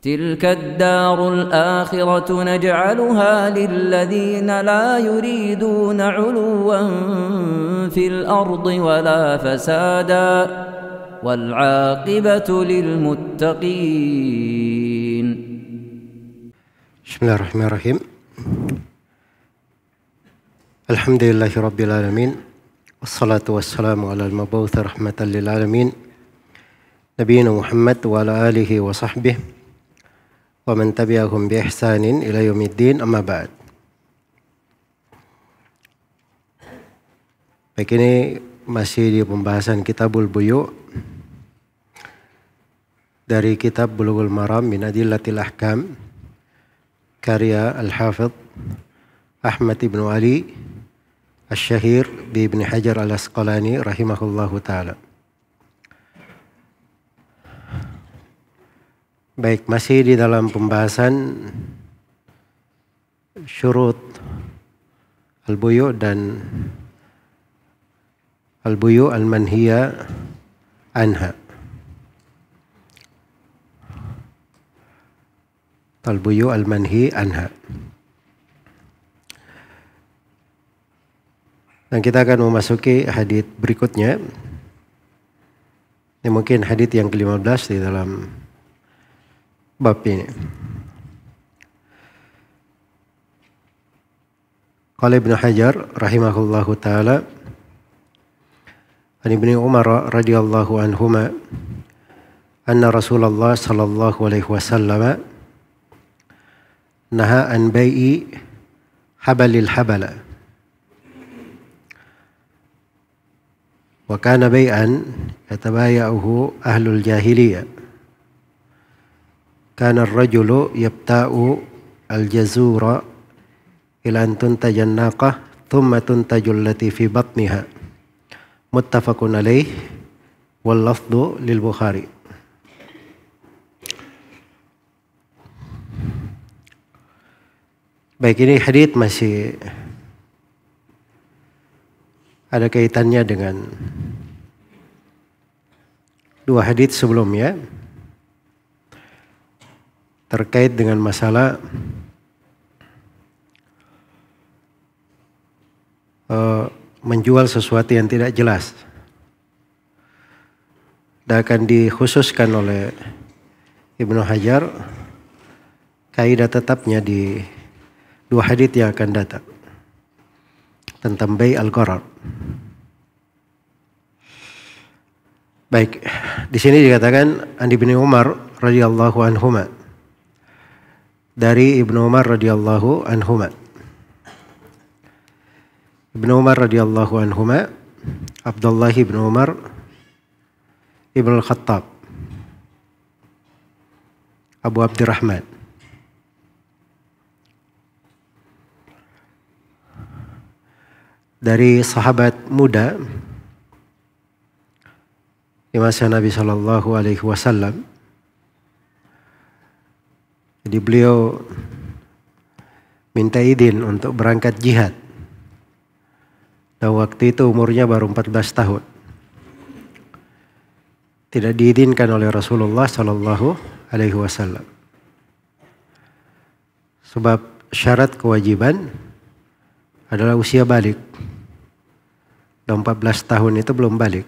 تلك الدار الآخرة نجعلها للذين لا يريدون علوا في الأرض ولا فسادا والعاقبة للمتقين. بسم الله الرحمن الرحيم. الحمد لله رب العالمين والصلاة والسلام على المبعوث رحمة للعالمين نبينا محمد وعلى آله وصحبه wa man tabi'ahum bi ihsanin ila yaumiddin, amma ba'd. Baik, ini masih di pembahasan Kitabul Buyu' dari kitab Bulughul Maram min Adillatil Ahkam karya Al-Hafidh Ahmad ibn Ali Asy-Syahir bi Ibn Hajar Al-Asqalani rahimahullahu ta'ala. Baik, masih di dalam pembahasan syurut al-buyu' dan al-buyu' al-manhiya anha. Al-buyu' al-manhi anha. Dan kita akan memasuki hadits berikutnya. Ini mungkin hadits yang ke-15 di dalam bab ini. Qala Ibnu Hajar rahimahullahu taala an Ibnu Umar radhiyallahu anhuma anna Rasulullah sallallahu alaihi wasallam naha an bai'i habalil habala wa kana bai'an yatabaya'uhu ahlul jahiliyah. Kana ar-rajulu yabta'u al-jazura ila an tuntaja an-naqah thumma tuntaju allati fi batniha. Muttafaqun alaih wal lafdhu lil Bukhari. Baik, ini hadits masih ada kaitannya dengan dua hadits sebelumnya terkait dengan masalah menjual sesuatu yang tidak jelas. Dan akan dikhususkan oleh Ibnu Hajar kaidah tetapnya di dua hadits yang akan datang tentang bai' al-gharar. Baik, di sini dikatakan an Ibnu Umar radhiyallahu anhuma, dari Ibnu Umar radhiyallahu anhuma. Ibnu Umar radhiyallahu anhuma Abdullah ibn Umar ibn al-Khattab Abu Abdurrahman. Dari sahabat muda di masa Nabi sallallahu alaihi wasallam. Jadi beliau minta izin untuk berangkat jihad. Dan waktu itu umurnya baru 14 tahun. Tidak diizinkan oleh Rasulullah sallallahu alaihi wasallam. Sebab syarat kewajiban adalah usia balik. Dan 14 tahun itu belum balik.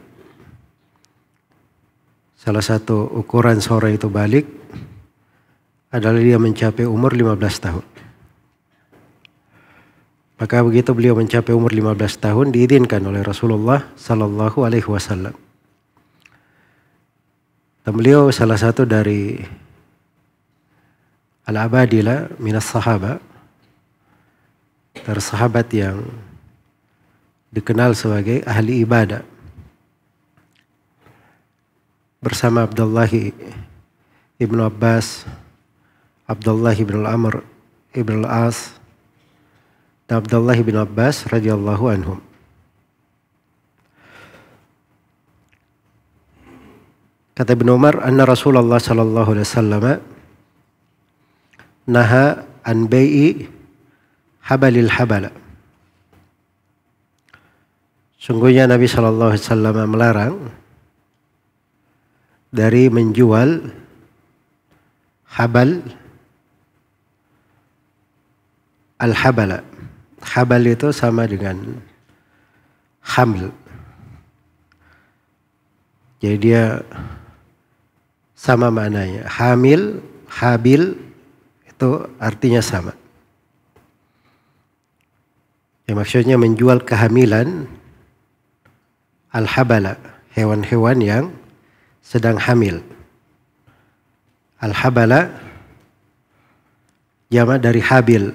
Salah satu ukuran seorang itu balik adalah dia mencapai umur 15 tahun. Maka begitu beliau mencapai umur 15 tahun diizinkan oleh Rasulullah sallallahu alaihi wasallam. Dan beliau salah satu dari al-abadila minas sahaba, dari sahabat yang dikenal sebagai ahli ibadah. Bersama Abdullah ibn Abbas, Abdullah ibn al-Amr ibn al-As, dan Abdullah ibn Abbas radhiyallahu anhum. Kata Ibnu Umar, anna Rasulullah sallallahu alaihi wasallam naha an bai'i habalil habala. Sungguhnya Nabi sallallahu alaihi wasallam melarang dari menjual habal, al-habala. Habal itu sama dengan hamil. Jadi dia sama maknanya. Hamil, habil itu artinya sama. Ya, maksudnya menjual kehamilan. Al-habala, hewan-hewan yang sedang hamil. Al-habala jamak dari habil.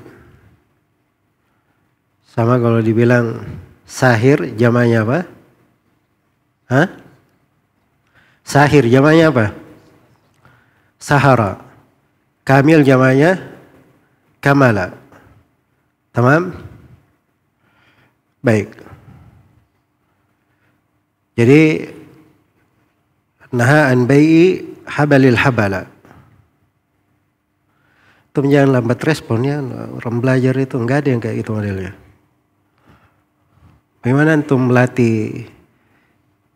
Sama kalau dibilang sahir, jamaknya apa? Hah? Sahir jamaknya apa? Sahara. Kamil jamaknya kamala. Tamam? Baik. Jadi naha an bai'i habalil habala. Itu jangan lambat responnya. Orang belajar itu enggak ada yang kayak gitu modelnya. Bagaimana antum melatih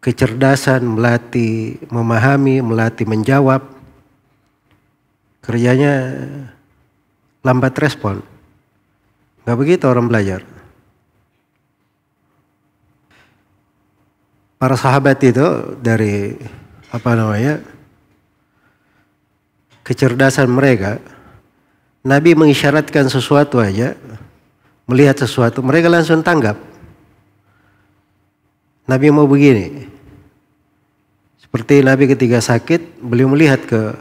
kecerdasan, melatih memahami, melatih menjawab. Kerjanya lambat respon. Enggak begitu orang belajar. Para sahabat itu dari kecerdasan mereka, Nabi mengisyaratkan sesuatu aja, melihat sesuatu, mereka langsung tanggap. Nabi mau begini. Seperti Nabi ketika sakit, beliau melihat ke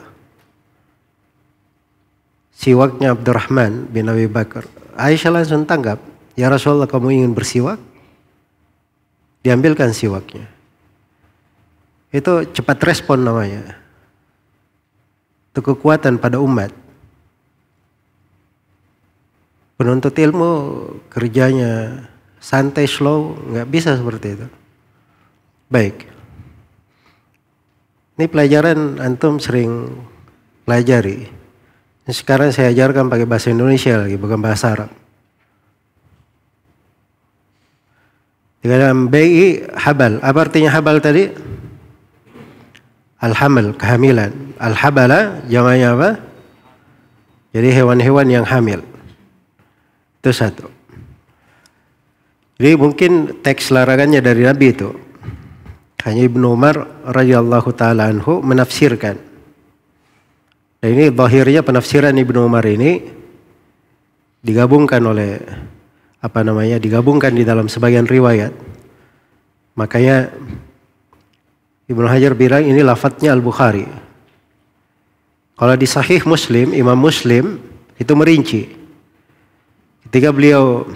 siwaknya Abdurrahman bin Abi Bakar. Aisyah langsung tanggap, ya Rasulullah, kamu ingin bersiwak? Diambilkan siwaknya. Itu cepat respon namanya. Itu kekuatan pada umat. Penuntut ilmu kerjanya santai, slow, nggak bisa seperti itu. Baik. Ini pelajaran antum sering pelajari. Sekarang saya ajarkan pakai bahasa Indonesia lagi, bukan bahasa Arab. Di dalam bai'i habal. Apa artinya habal tadi? Al-hamal, kehamilan. Al-habala jamaknya apa? Jadi hewan-hewan yang hamil. Itu satu. Jadi mungkin teks larangannya dari Nabi itu. Hanya Ibnu Umar radhiyallahu taala anhu menafsirkan. Dan ini zahirnya penafsiran Ibnu Umar ini digabungkan oleh digabungkan di dalam sebagian riwayat. Makanya Ibnu Hajar bilang ini lafadznya Al-Bukhari. Kalau di Sahih Muslim, Imam Muslim itu merinci. Ketika beliau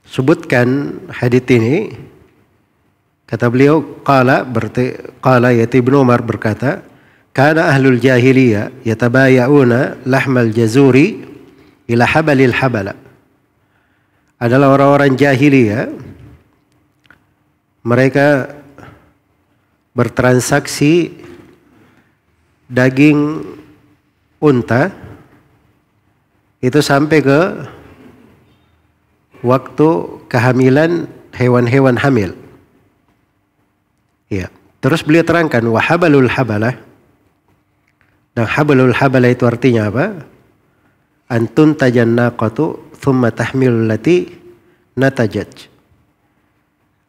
sebutkan hadits ini, kata beliau qala yaitu Ibnu Umar berkata, kana ahlul jahiliyah yatabaya'una lahmal jazuri ila habalil habala. Adalah orang-orang jahiliyah, mereka bertransaksi daging unta itu sampai ke waktu kehamilan hewan-hewan hamil. Ya, terus beliau terangkan wa habalul habalah. Dan habalul habalah itu artinya apa? Antun tajan naqatu thumma tahmilul lati natajaj.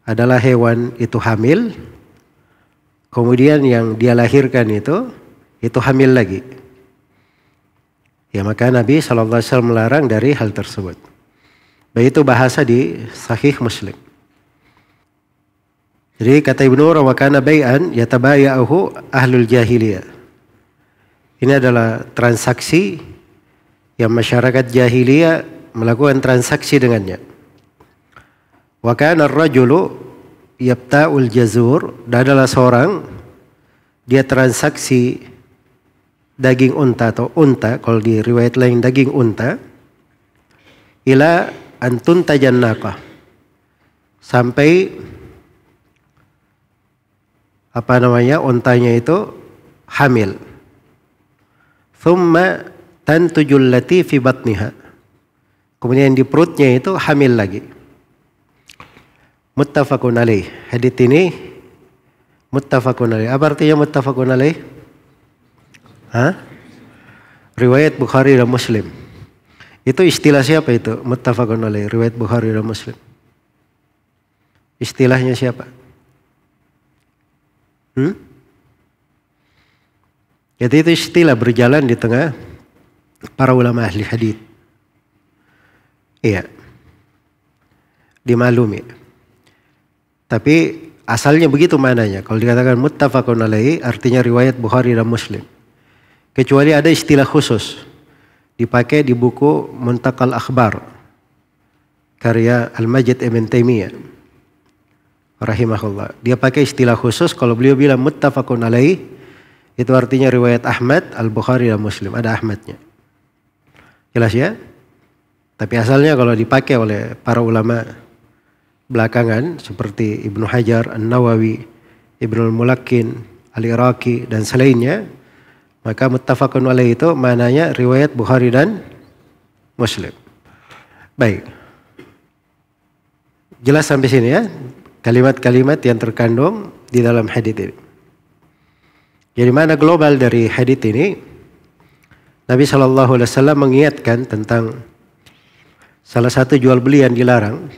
Adalah hewan itu hamil, kemudian yang dia lahirkan itu hamil lagi. Ya, maka Nabi SAW melarang dari hal tersebut. Baik, itu bahasa di Sahih Muslim. Jadi kata Ibnu Umar, wa kana bai'an yatabaya'uhu ahlul jahiliyah. Ini adalah transaksi yang masyarakat jahiliyah melakukan transaksi dengannya. Wa kana ar-rajulu yabta'ul jazur, dan adalah seorang dia transaksi daging unta atau unta, kalau di riwayat lain daging unta, ila antun tajannaqah, sampai untanya itu hamil. Thumma tantujul lati fi batniha, kemudian di perutnya itu hamil lagi. Muttafaqun alaih. Hadits ini muttafaqun alaih. Apa artinya muttafaqun alaih? Hah? riwayat Bukhari dan Muslim. Itu istilah siapa itu? Muttafaqun alaih, riwayat Bukhari dan Muslim. Istilahnya siapa? Jadi itu istilah berjalan di tengah para ulama ahli hadits. Iya. Dimaklumi. Tapi asalnya begitu mananya. Kalau dikatakan muttafaqun alaihi artinya riwayat Bukhari dan Muslim. Kecuali ada istilah khusus dipakai di buku Muntaqal Akhbar karya Al-Majid Ibn Taimiyah rahimahullah. Dia pakai istilah khusus kalau beliau bilang muttafaqun alaihi itu artinya riwayat Ahmad, Al-Bukhari dan Muslim, ada Ahmadnya. Jelas ya? Tapi asalnya kalau dipakai oleh para ulama belakangan seperti Ibnu Hajar, An-Nawawi, Ibnu Al-Mulakkin, Al-Iraqi dan selainnya, maka muttafaqun alaihi itu maknanya riwayat Bukhari dan Muslim. Baik. Jelas sampai sini ya? Kalimat-kalimat yang terkandung di dalam hadits ini. Jadi mana global dari hadits ini? Nabi SAW mengingatkan tentang salah satu jual beli yang dilarang,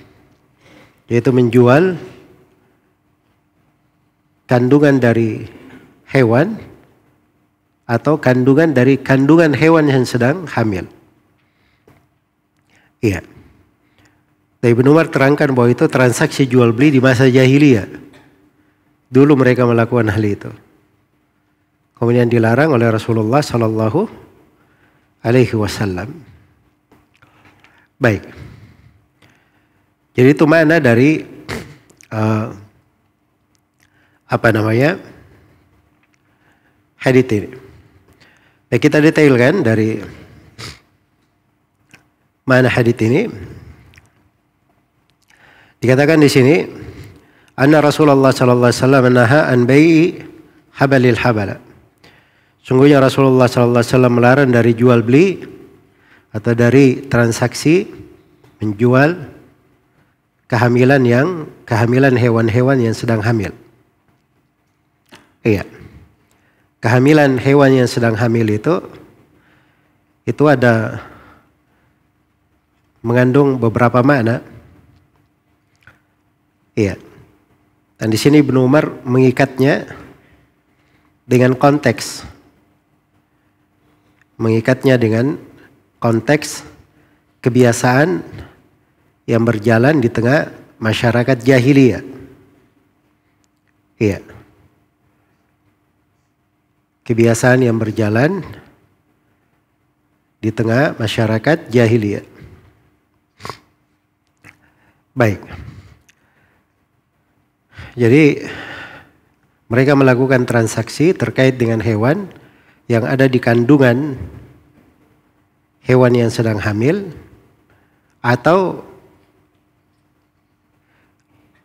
yaitu menjual kandungan dari hewan atau kandungan dari kandungan hewan yang sedang hamil. Iya. Ibnu Umar terangkan bahwa itu transaksi jual beli di masa jahiliyah. Dulu mereka melakukan hal itu. Kemudian dilarang oleh Rasulullah Sallallahu Alaihi Wasallam. Baik. Jadi itu makna dari hadits ini. Kita detailkan dari makna hadits ini. Dikatakan di sini, anna Rasulullah sallallahu alaihi wasallam naha an bai'i habalil habala. Sungguhnya Rasulullah sallallahu alaihi wasallam melarang dari jual beli atau dari transaksi menjual kehamilan hewan-hewan yang sedang hamil. Iya. Kehamilan hewan yang sedang hamil itu ada mengandung beberapa makna. Iya. Dan di sini Ibnu Umar mengikatnya dengan konteks. Mengikatnya dengan konteks kebiasaan yang berjalan di tengah masyarakat jahiliyah. Iya. Kebiasaan yang berjalan di tengah masyarakat jahiliyah. Baik. Jadi mereka melakukan transaksi terkait dengan hewan yang ada di kandungan hewan yang sedang hamil atau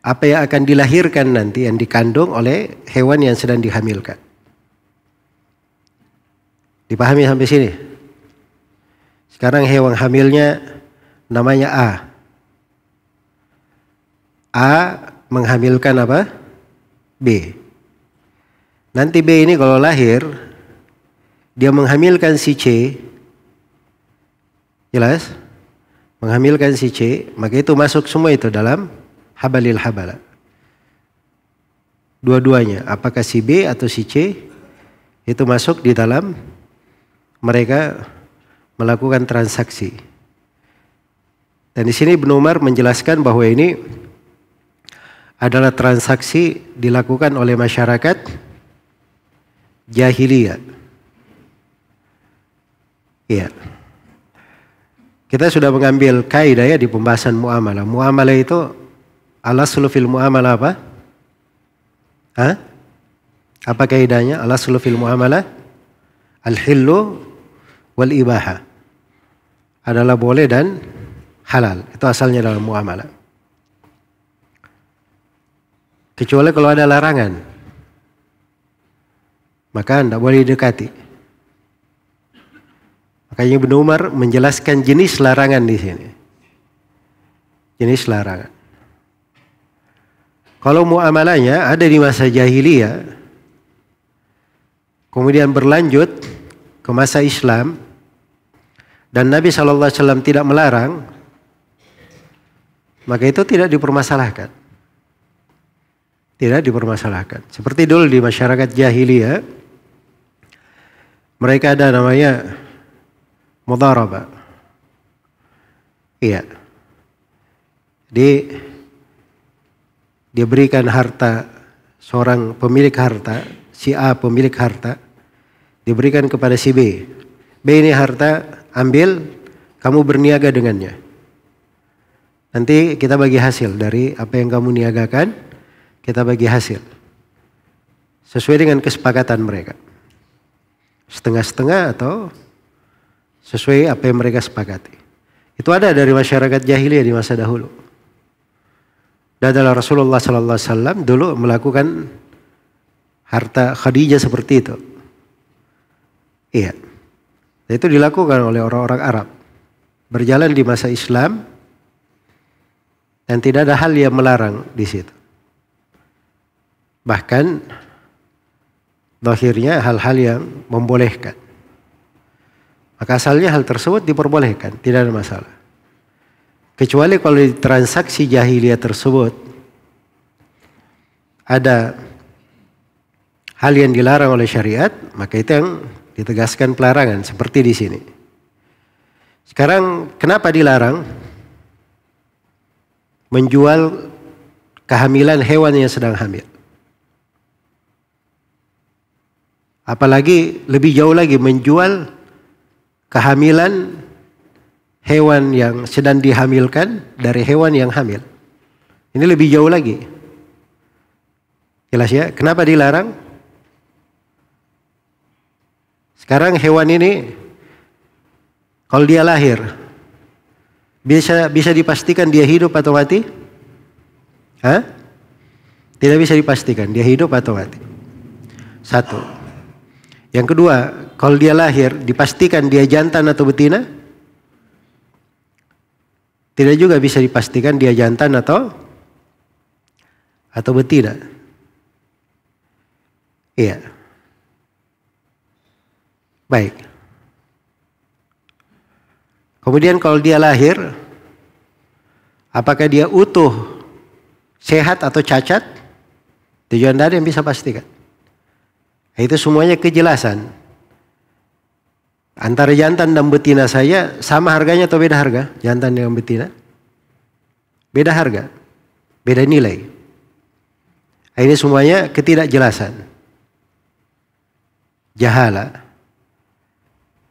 apa yang akan dilahirkan nanti yang dikandung oleh hewan yang sedang dihamilkan. Dipahami sampai sini? Sekarang hewan hamilnya namanya A. A menghamilkan apa? B. Nanti B ini kalau lahir, dia menghamilkan si C. Jelas? Menghamilkan si C, maka itu masuk semua itu dalam habalil habala. Dua-duanya, apakah si B atau si C, itu masuk di dalam mereka melakukan transaksi. Dan di sini Ibnu Umar menjelaskan bahwa ini adalah transaksi dilakukan oleh masyarakat jahiliyah. Iya. Kita sudah mengambil kaidah ya di pembahasan muamalah. Muamalah itu al-aslu fil muamalah apa? Hah? Apa kaidahnya? Al-aslu fil muamalah al-hillu wal ibaha. Adalah boleh dan halal. Itu asalnya dalam muamalah. Kecuali kalau ada larangan, maka tidak boleh didekati. Makanya Ibnu Umar menjelaskan jenis larangan di sini. Jenis larangan. Kalau muamalahnya ada di masa jahiliyah, kemudian berlanjut ke masa Islam, dan Nabi SAW tidak melarang, maka itu tidak dipermasalahkan. Tidak dipermasalahkan. Seperti dulu di masyarakat jahiliyah, mereka ada namanya mudharabah. Iya. Dia berikan harta, seorang pemilik harta, si A pemilik harta, diberikan kepada si B. B ini harta, ambil, kamu berniaga dengannya. Nanti kita bagi hasil dari apa yang kamu niagakan, kita bagi hasil. Sesuai dengan kesepakatan mereka. Setengah-setengah atau sesuai apa yang mereka sepakati. Itu ada dari masyarakat jahiliyah di masa dahulu. Dan adalah Rasulullah SAW dulu melakukan harta Khadijah seperti itu. Iya. Dan itu dilakukan oleh orang-orang Arab. Berjalan di masa Islam dan tidak ada hal yang melarang di situ. Bahkan akhirnya hal-hal yang membolehkan. Maka asalnya hal tersebut diperbolehkan, tidak ada masalah. Kecuali kalau di transaksi jahiliyah tersebut ada hal yang dilarang oleh syariat, maka itu yang ditegaskan pelarangan seperti di sini. Sekarang kenapa dilarang menjual kehamilan hewan yang sedang hamil? Apalagi lebih jauh lagi menjual kehamilan hewan yang sedang dihamilkan dari hewan yang hamil. Ini lebih jauh lagi. Jelas ya, kenapa dilarang? Sekarang hewan ini kalau dia lahir bisa dipastikan dia hidup atau mati? Hah? Tidak bisa dipastikan dia hidup atau mati. Satu. Yang kedua, kalau dia lahir dipastikan dia jantan atau betina? Tidak juga bisa dipastikan dia jantan atau betina. Iya. Baik. Kemudian kalau dia lahir, apakah dia utuh, sehat atau cacat? Tujuan dari yang bisa pastikan. Itu semuanya kejelasan. Antara jantan dan betina saya sama harganya atau beda harga? Jantan dengan betina? Beda harga. Beda nilai. Ini semuanya ketidakjelasan. Jahala.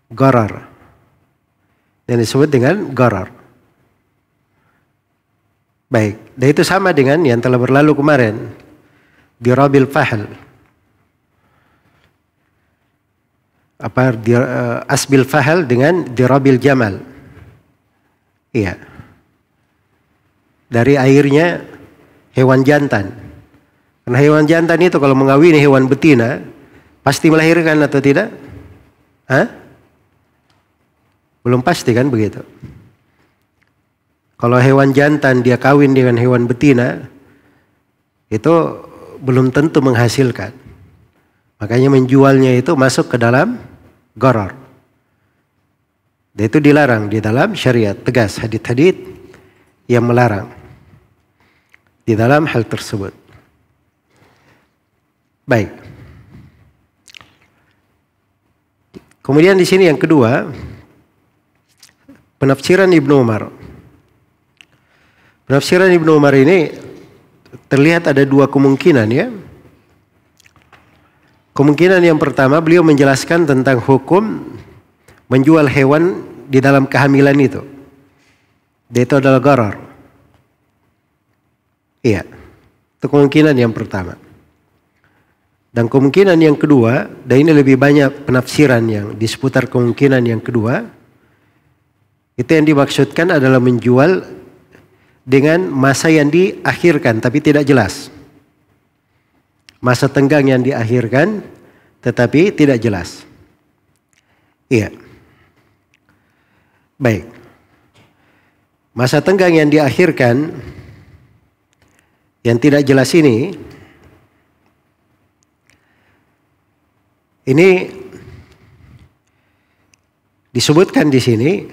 Gharar. Yang disebut dengan gharar. Baik. Dan itu sama dengan yang telah berlalu kemarin. Dirabil fahl. Asbil fahal dengan dirabil jamal. Iya. Dari airnya hewan jantan. Karena hewan jantan itu kalau mengawini hewan betina pasti melahirkan atau tidak? Hah? Belum pasti kan begitu. Kalau hewan jantan dia kawin dengan hewan betina itu belum tentu menghasilkan. Makanya menjualnya itu masuk ke dalam gharar. Dan itu dilarang di dalam syariat. Tegas hadits-hadits yang melarang di dalam hal tersebut. Baik. Kemudian di sini yang kedua, penafsiran Ibnu Umar. Penafsiran Ibnu Umar ini terlihat ada dua kemungkinan ya. Kemungkinan yang pertama beliau menjelaskan tentang hukum menjual hewan di dalam kehamilan itu. Dan itu adalah gharar. Iya. Itu kemungkinan yang pertama. Dan kemungkinan yang kedua, dan ini lebih banyak penafsiran yang di seputar kemungkinan yang kedua, itu yang dimaksudkan adalah menjual dengan masa yang diakhirkan tapi tidak jelas. Masa tenggang yang diakhirkan tetapi tidak jelas. Iya. Baik. Masa tenggang yang diakhirkan yang tidak jelas ini disebutkan di sini,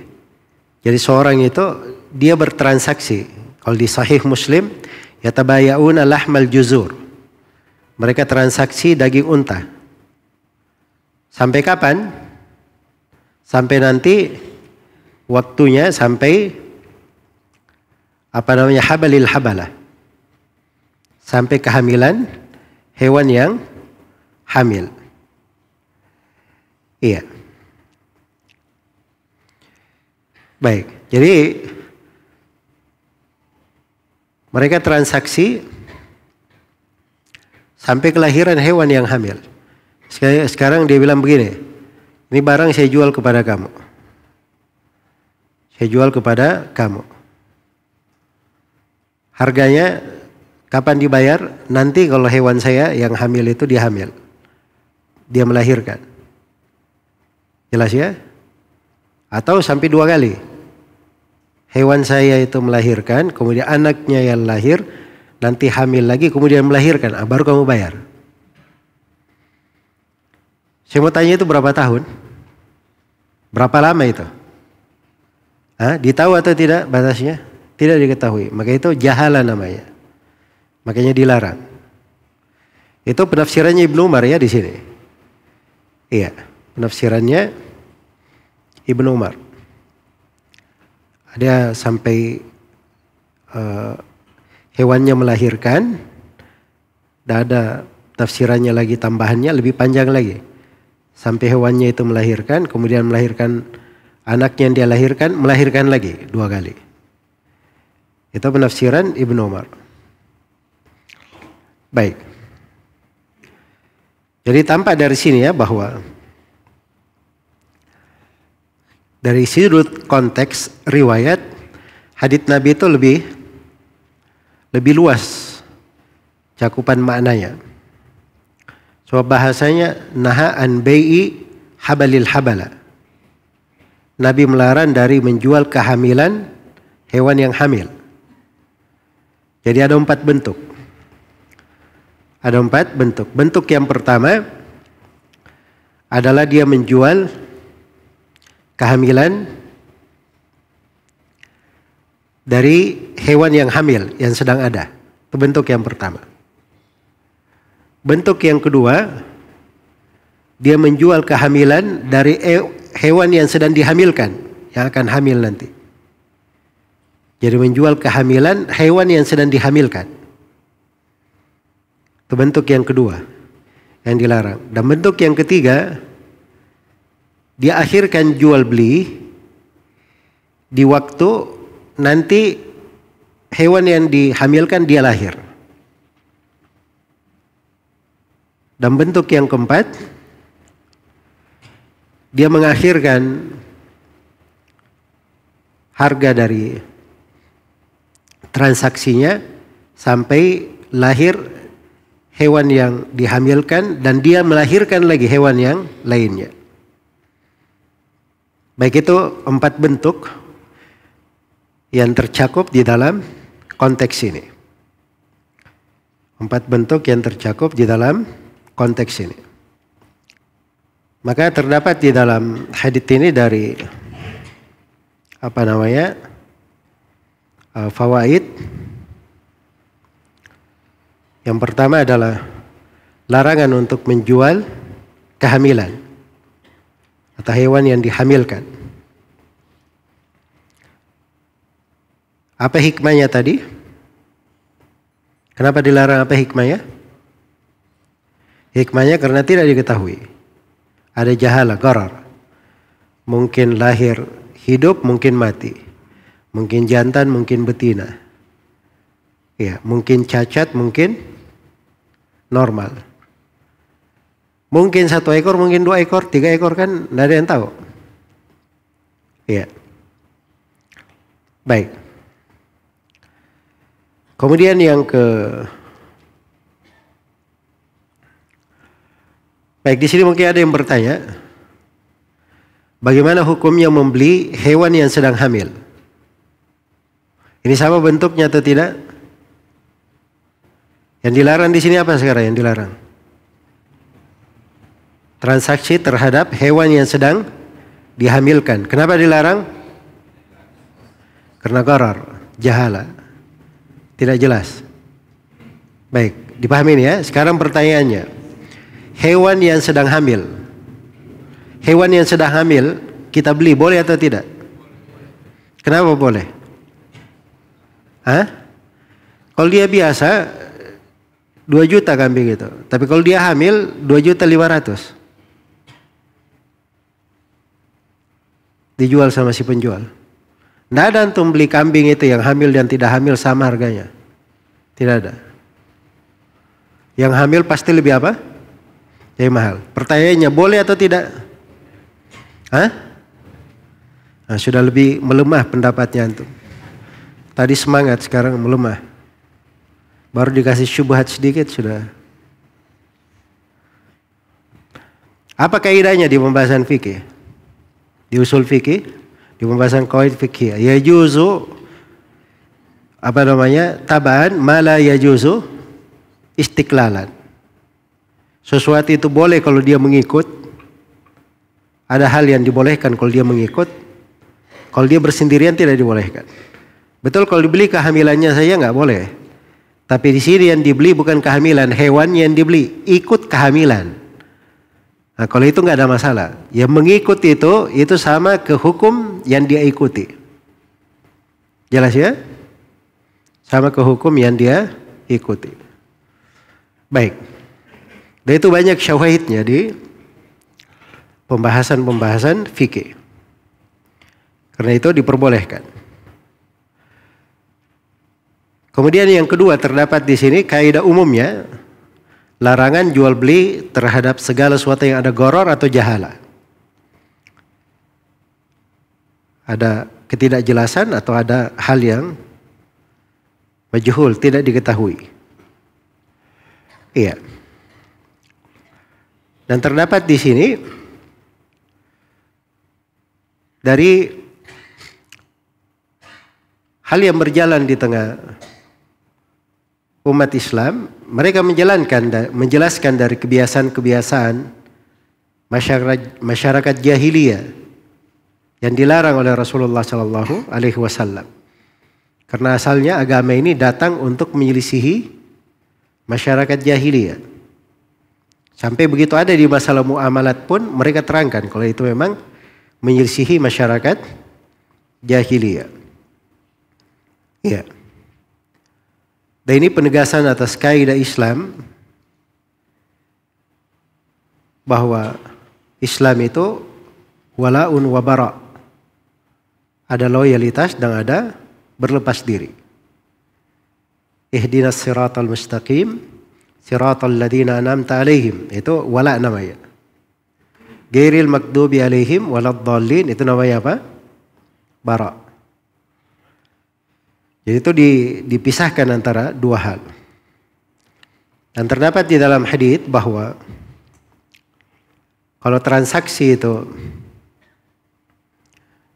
jadi seorang itu dia bertransaksi. Kalau di Sahih Muslim, yatabaya'una lahmal juzur. Mereka transaksi daging unta. Sampai kapan? Sampai nanti waktunya, sampai habalil habalah. Sampai kehamilan hewan yang hamil. Iya. Baik, jadi mereka transaksi sampai kelahiran hewan yang hamil. Sekarang dia bilang begini, ini barang saya jual kepada kamu. Saya jual kepada kamu. Harganya kapan dibayar? Nanti kalau hewan saya yang hamil itu dia hamil. Dia melahirkan. Jelas ya? Atau sampai 2 kali. Hewan saya itu melahirkan, kemudian anaknya yang lahir, nanti hamil lagi, kemudian melahirkan. Baru kamu bayar. Saya mau tanya itu berapa tahun? Berapa lama itu? Ditahu atau tidak batasnya? Tidak diketahui. Maka itu jahala namanya. Makanya dilarang. Itu penafsirannya Ibnu Umar ya di sini. Iya, penafsirannya Ibnu Umar. Ada sampai hewannya melahirkan, dan ada tafsirannya lagi, tambahannya lebih panjang lagi. Sampai hewannya itu melahirkan, kemudian melahirkan anaknya yang dia lahirkan, melahirkan lagi 2 kali. Itu penafsiran Ibnu Umar. Baik. Jadi tampak dari sini ya bahwa dari sudut konteks riwayat, hadits Nabi itu lebih luas cakupan maknanya. Sebab bahasanya naha an bai'i habalil habala. Nabi melarang dari menjual kehamilan hewan yang hamil. Jadi ada 4 bentuk. Ada 4 bentuk. Bentuk yang pertama adalah dia menjual kehamilan dari hewan yang hamil yang sedang ada. Itu bentuk yang pertama. Bentuk yang kedua, dia menjual kehamilan dari hewan yang sedang dihamilkan, yang akan hamil nanti. Jadi menjual kehamilan hewan yang sedang dihamilkan. Itu bentuk yang kedua yang dilarang. Dan bentuk yang ketiga, dia akhirkan jual beli di waktu nanti hewan yang dihamilkan dia lahir. Dan bentuk yang keempat, dia mengakhirkan harga dari transaksinya sampai lahir hewan yang dihamilkan dan dia melahirkan lagi hewan yang lainnya. Baik, itu 4 bentuk yang tercakup di dalam konteks ini. 4 bentuk yang tercakup di dalam konteks ini. Maka terdapat di dalam hadits ini dari fawaid. Yang pertama adalah larangan untuk menjual kehamilan atau hewan yang dihamilkan. Apa hikmahnya tadi? Kenapa dilarang, apa hikmahnya? Hikmahnya karena tidak diketahui. Ada jahala, gharar. Mungkin lahir hidup, mungkin mati. Mungkin jantan, mungkin betina. Ya, mungkin cacat, mungkin normal. Mungkin 1 ekor, mungkin 2 ekor, 3 ekor, kan tidak ada yang tahu. Ya. Baik. Kemudian yang baik, di sini mungkin ada yang bertanya, bagaimana hukumnya membeli hewan yang sedang hamil? Ini sama bentuknya atau tidak? Yang dilarang di sini apa sekarang yang dilarang? Transaksi terhadap hewan yang sedang dihamilkan. Kenapa dilarang? Karena gharar, jahala, tidak jelas. Baik, dipahami ya. Sekarang pertanyaannya, hewan yang sedang hamil, kita beli boleh atau tidak? Kenapa boleh? Kalau dia biasa 2 juta kambing itu, tapi kalau dia hamil 2.500.000 dijual sama si penjual. Tidak ada antum beli kambing itu yang hamil dan tidak hamil sama harganya. Tidak ada. Yang hamil pasti lebih apa? Lebih mahal. Pertanyaannya, boleh atau tidak? Nah, sudah lebih melemah pendapatnya antum. Tadi semangat, sekarang melemah. Baru dikasih syubhat sedikit sudah. Apa kaidahnya di pembahasan fikih? Di usul fikih, di pembahasan qawaid fikih, yajuzu tabaan ma la yajuzu istiqlalan. Sesuatu itu boleh kalau dia mengikut. Ada hal yang dibolehkan kalau dia mengikut. Kalau dia bersendirian tidak dibolehkan. Betul, kalau dibeli kehamilannya saja nggak boleh. Tapi di sini yang dibeli bukan kehamilan, hewan yang dibeli ikut kehamilan. Nah, kalau itu nggak ada masalah. Yang mengikuti itu sama ke hukum yang dia ikuti. Jelas ya? Sama ke hukum yang dia ikuti. Baik. Dan itu banyak syawahidnya di pembahasan fikih. Karena itu diperbolehkan. Kemudian yang kedua terdapat di sini kaidah umumnya, larangan jual beli terhadap segala sesuatu yang ada gharar atau jahala. Ada ketidakjelasan atau ada hal yang majhul, tidak diketahui. Iya. Dan terdapat di sini dari hal yang berjalan di tengah umat Islam, mereka menjelaskan dari kebiasaan-kebiasaan masyarakat jahiliyah yang dilarang oleh Rasulullah Sallallahu Alaihi Wasallam. Karena asalnya agama ini datang untuk menyelisihi masyarakat jahiliyah. Sampai begitu ada di masalah muamalat pun mereka terangkan kalau itu memang menyelisihi masyarakat jahiliyah. Ya. Dan ini penegasan atas kaidah Islam bahwa Islam itu wala'un wa bara'. Ada loyalitas dan ada berlepas diri. Ihdinas siratal mustaqim, siratal ladzina an'amta alaihim. Itu wala' namanya. Ghairil maghdubi alaihim waladdallin, itu namanya apa? Bara'. Jadi itu dipisahkan antara dua hal. Dan terdapat di dalam hadits bahwa kalau transaksi itu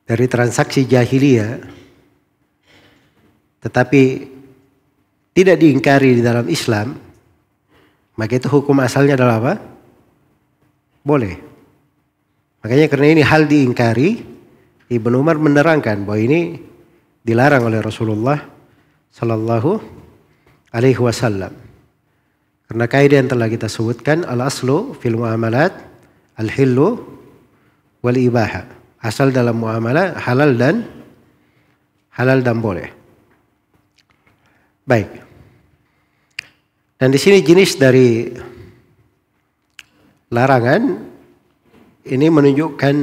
dari transaksi jahiliyah tetapi tidak diingkari di dalam Islam, maka itu hukum asalnya adalah apa? Boleh. Makanya karena ini hal diingkari, Ibnu Umar menerangkan bahwa ini dilarang oleh Rasulullah Sallallahu Alaihi Wasallam. Karena kaidah yang telah kita sebutkan, al-aslu fil muamalat al-hillu wal ibaha. Asal dalam muamalah halal dan boleh. Baik. Dan di sini jenis dari larangan ini menunjukkan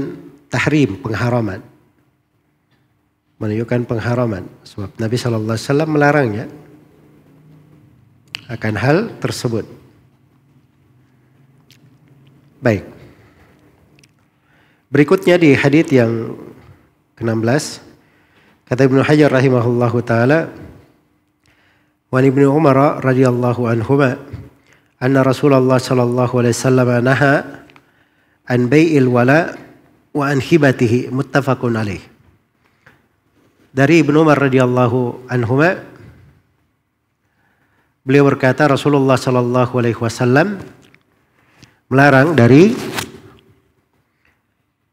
tahrim, pengharaman. Menunjukkan pengharaman. Sebab Nabi Sallallahu Alaihi Wasallam melarangnya akan hal tersebut. Baik. Berikutnya di hadits yang ke-16 kata Ibnu Hajar rahimahullahu taala, wa Ibnu Umar radhiyallahu anhuma anna Rasulullah sallallahu alaihi wasallam naha an bai'il wala wa an hibatihi, muttafaqun alaih. Dari Ibnu Umar radhiyallahu anhuma, beliau berkata Rasulullah sallallahu alaihi wasallam melarang dari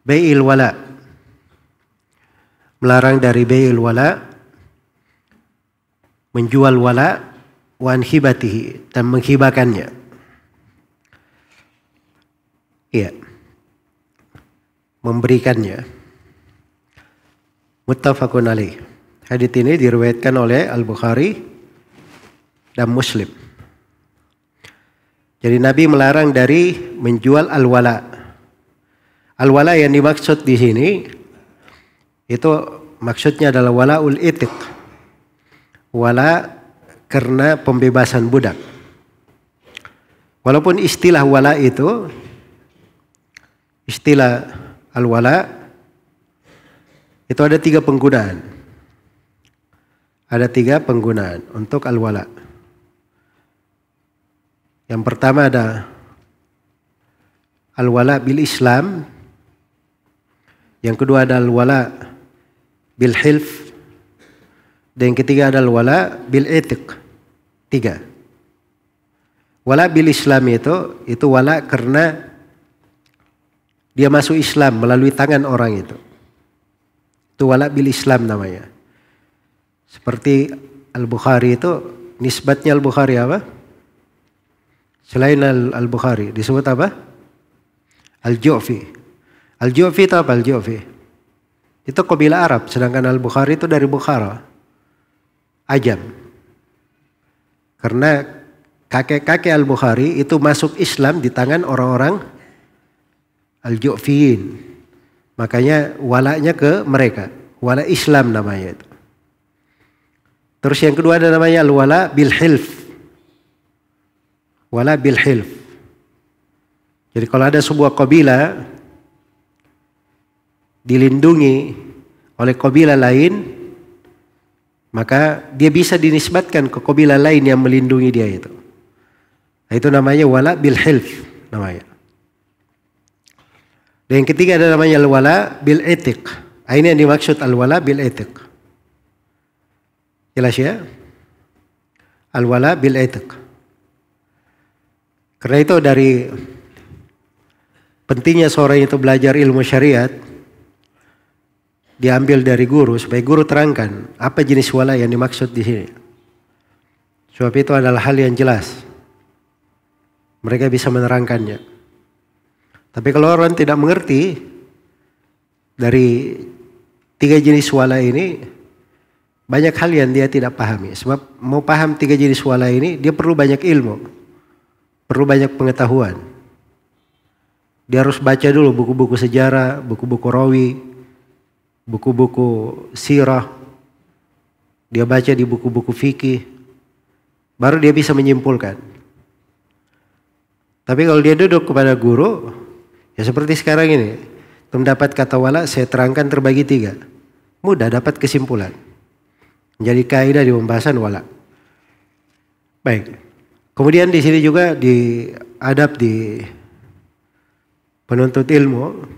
bai'il wala, melarang dari bai'il wala, menjual wala, wa an hibatihi, dan menghibakannya. Iya. Memberikannya. Muttafaqun alaih. Hadits ini diriwayatkan oleh Al-Bukhari dan Muslim. Jadi Nabi melarang dari menjual al-wala. Al-wala yang dimaksud di sini itu maksudnya adalah wala'ul itiq. Wala karena pembebasan budak. Walaupun istilah wala itu, istilah al-wala itu ada 3 penggunaan. Ada 3 penggunaan untuk al-wala. Yang pertama ada al-wala bil Islam. Yang kedua ada al-wala bil hilf. Dan yang ketiga ada al-wala bil itiq. 3. Wala bil Islam itu wala karena dia masuk Islam melalui tangan orang itu. Itu wala bil Islam namanya. Seperti Al-Bukhari itu, nisbatnya Al-Bukhari apa? Selain Al-Bukhari disebut apa? Al-Ju'fi. Al-Ju'fi itu apa Al-Ju'fi? Itu kabilah Arab, sedangkan Al-Bukhari itu dari Bukhara, Ajam. Karena kakek-kakek Al-Bukhari itu masuk Islam di tangan orang-orang Al-Ju'fiyin. Makanya walanya ke mereka. Wala Islam namanya itu. Terus yang kedua ada namanya al-wala bil hilf. Wala bil hilf. Jadi kalau ada sebuah kabilah dilindungi oleh kabilah lain, maka dia bisa dinisbatkan ke kabilah lain yang melindungi dia itu. Nah, itu namanya wala bil hilf namanya. Dan yang ketiga ada namanya al-wala bil itiq. Ini yang dimaksud al-wala bil itiq. Jelas ya? Al-wala bil itiq. Karena itu dari pentingnya seorang itu belajar ilmu syariat, diambil dari guru supaya guru terangkan apa jenis wala yang dimaksud di sini. Sebab itu adalah hal yang jelas. Mereka bisa menerangkannya. Tapi kalau orang tidak mengerti dari 3 jenis wala ini, banyak hal yang dia tidak pahami. Sebab mau paham 3 jenis wala ini, dia perlu banyak ilmu. Perlu banyak pengetahuan. Dia harus baca dulu buku-buku sejarah, buku-buku rawi, buku-buku sirah. Dia baca di buku-buku fikih. Baru dia bisa menyimpulkan. Tapi kalau dia duduk kepada guru, ya seperti sekarang ini. Mendapat kata wala, saya terangkan terbagi 3. Mudah dapat kesimpulan. Menjadi kaidah di pembahasan wala. Baik. Kemudian di sini juga di adab di penuntut ilmu,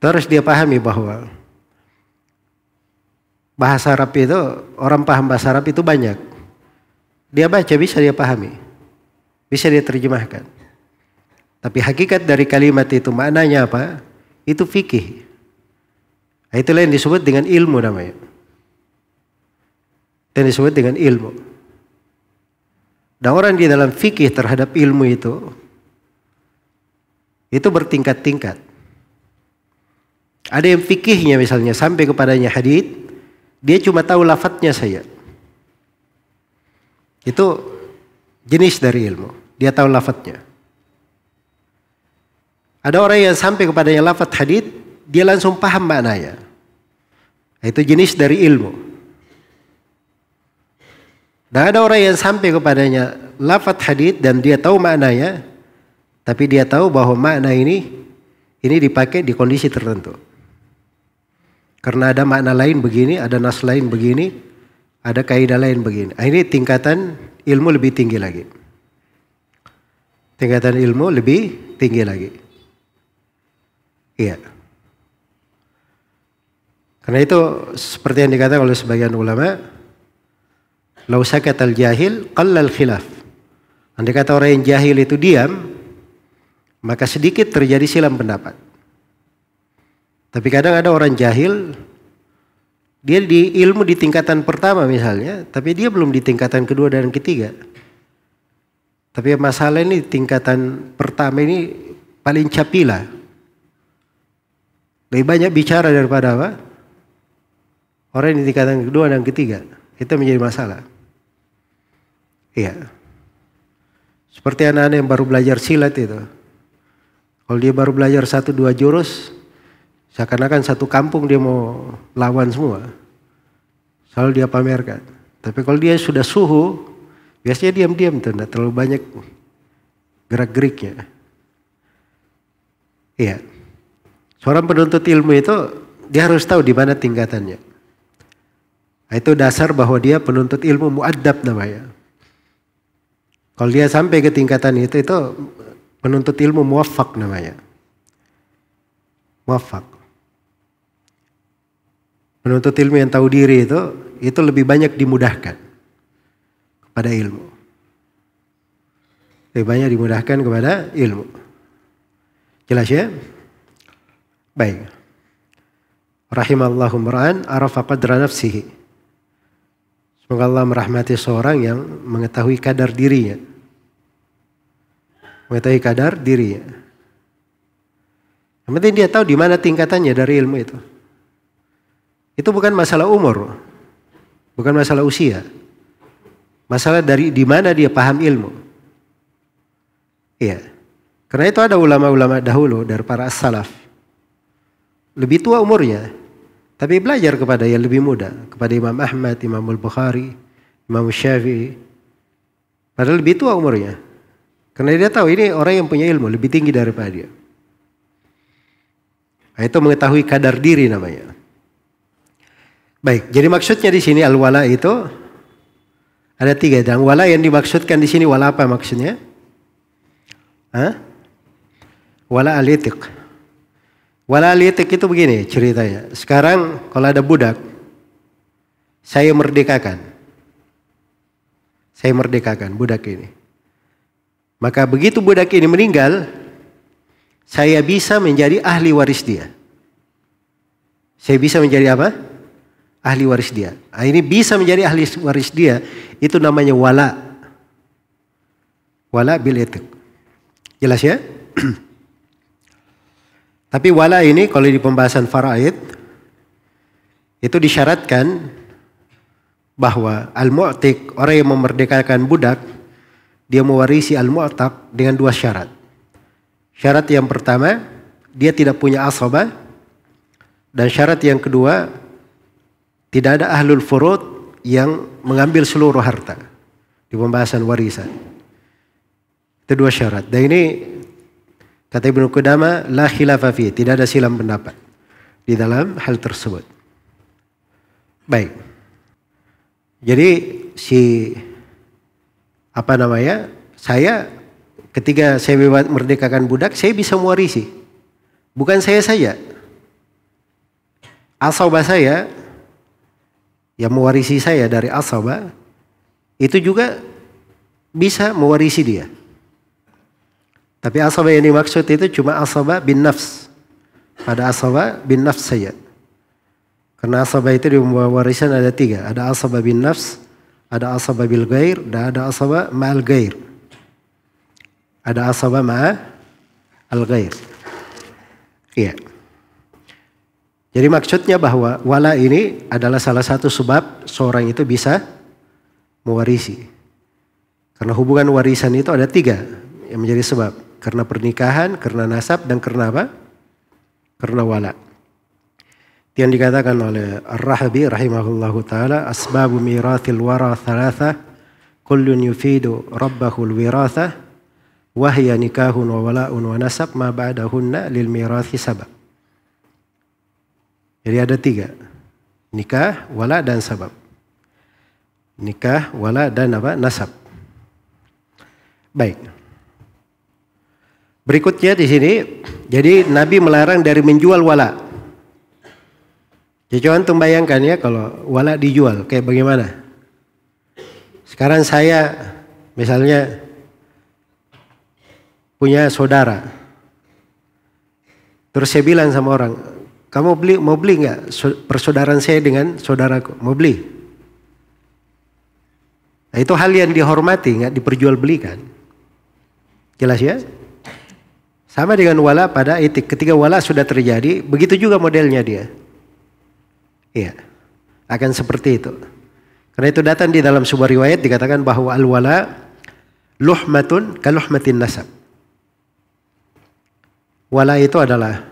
terus dia pahami bahwa bahasa Arab itu, orang paham bahasa Arab itu banyak. Dia baca bisa dia pahami, bisa dia terjemahkan. Tapi hakikat dari kalimat itu maknanya apa? Itu fikih. Itulah yang disebut dengan ilmu namanya. Yang disebut dengan ilmu. Dan orang di dalam fikih terhadap ilmu itu bertingkat-tingkat. Ada yang fikihnya misalnya sampai kepadanya hadits, dia cuma tahu lafadznya saja. Itu jenis dari ilmu, dia tahu lafadznya. Ada orang yang sampai kepadanya lafadz hadits, dia langsung paham maknanya. Itu jenis dari ilmu. Dan ada orang yang sampai kepadanya lafadz hadits dan dia tahu maknanya, tapi dia tahu bahwa makna ini dipakai di kondisi tertentu. Karena ada makna lain begini, ada nas lain begini, ada kaidah lain begini. Ini tingkatan ilmu lebih tinggi lagi. Tingkatan ilmu lebih tinggi lagi. Iya. Karena itu seperti yang dikatakan oleh sebagian ulama, lau sakatal jahil qallal khilaf. Andai kata orang yang jahil itu diam, maka sedikit terjadi silang pendapat. Tapi kadang ada orang jahil, Dia di ilmu di tingkatan pertama misalnya, tapi dia belum di tingkatan kedua dan ketiga. Tapi masalah ini tingkatan pertama ini paling capila. Lebih banyak bicara daripada apa? Orang yang di tingkatan kedua dan ketiga. Itu menjadi masalah. Iya. Seperti anak-anak yang baru belajar silat itu. Kalau dia baru belajar 1-2 jurus, seakan-akan satu kampung dia mau lawan semua. Selalu dia pamerkan. Tapi kalau dia sudah suhu, biasanya diam-diam tuh, tidak terlalu banyak gerak-geriknya. Iya. Seorang penuntut ilmu itu, dia harus tahu di mana tingkatannya. Itu dasar bahwa dia penuntut ilmu mu'addab namanya. Kalau dia sampai ke tingkatan itu penuntut ilmu muwaffaq namanya. Muwaffaq. Penuntut ilmu yang tahu diri itu lebih banyak dimudahkan kepada ilmu. Lebih banyak dimudahkan kepada ilmu. Jelas ya? Baik. Rahimallahu mar'an arafa qadra nafsihi. Semoga Allah merahmati seorang yang mengetahui kadar dirinya. Mengetahui kadar dirinya. Yang penting dia tahu di mana tingkatannya dari ilmu itu. Itu bukan masalah umur, bukan masalah usia. Masalah dari di mana dia paham ilmu. Iya. Karena itu ada ulama-ulama dahulu dari para as-salaf. Lebih tua umurnya, tapi belajar kepada yang lebih muda, kepada Imam Ahmad, Imam Al-Bukhari, Imam Syafi'i. Padahal lebih tua umurnya. Karena dia tahu ini orang yang punya ilmu lebih tinggi daripada dia. Itu mengetahui kadar diri namanya. Baik, jadi maksudnya di sini al-wala itu ada 3. Dan wala yang dimaksudkan di sini wala apa maksudnya? Wala al-itiq. Wala al-itiq itu begini ceritanya. Sekarang kalau ada budak, saya merdekakan. Saya merdekakan budak ini. Maka begitu budak ini meninggal, saya bisa menjadi ahli waris dia. Saya bisa menjadi apa? Ahli waris dia. Ini bisa menjadi ahli waris dia. Itu namanya wala. Wala bil itiq. Jelas ya? Tapi wala ini kalau di pembahasan faraid itu disyaratkan bahwa al-mu'tiq, orang yang memerdekakan budak, dia mewarisi al-mu'taq dengan 2 syarat. Syarat yang pertama, dia tidak punya asabah. Dan syarat yang kedua, tidak ada ahlul furud yang mengambil seluruh harta di pembahasan warisan. Itu 2 syarat. Dan ini kata Ibnu Qudamah la khilafa fi, tidak ada silang pendapat di dalam hal tersebut. Baik. Jadi saya ketika saya merdekakan budak, saya bisa mewarisi. Bukan saya saja. Asabah saya yang mewarisi saya dari asabah itu juga bisa mewarisi dia. Tapi asabah yang dimaksud itu cuma asabah bin nafs. Pada asabah bin nafs saja. Karena asabah itu di warisan ada 3. Ada asabah bin nafs, ada asabah bil ghair, dan ada asabah ma'al ghair. Ada asabah ma'al ghair. Iya. Jadi maksudnya bahwa wala ini adalah salah satu sebab seorang itu bisa mewarisi. Karena hubungan warisan itu ada 3 yang menjadi sebab. Karena pernikahan, karena nasab, dan karena apa? Karena wala. Yang dikatakan oleh Ar-Rahabi rahimahullahu ta'ala, asbabu mirathil wara thalatha, kullun yufidu rabbahul wiratha, wahya nikahun wa wala'un wa nasab, ma ba'dahunna lil mirathi sabab. Jadi ada 3. Nikah, wala, dan sabab. Nikah, wala, dan apa? Nasab. Baik. Berikutnya di sini, jadi Nabi melarang dari menjual wala. Jadi coba antum bayangkan ya kalau wala dijual, kayak bagaimana? Sekarang saya misalnya punya saudara. Terus saya bilang sama orang, kamu mau beli nggak persaudaraan saya dengan saudaraku? Mau beli? Nah, itu hal yang dihormati, nggak diperjualbelikan. Jelas ya? Sama dengan wala pada etik. Ketika wala sudah terjadi, begitu juga modelnya dia. Iya, akan seperti itu. Karena itu datang di dalam sebuah riwayat dikatakan bahwa al-wala luhmatun kaluhmatin nasab. Wala itu adalah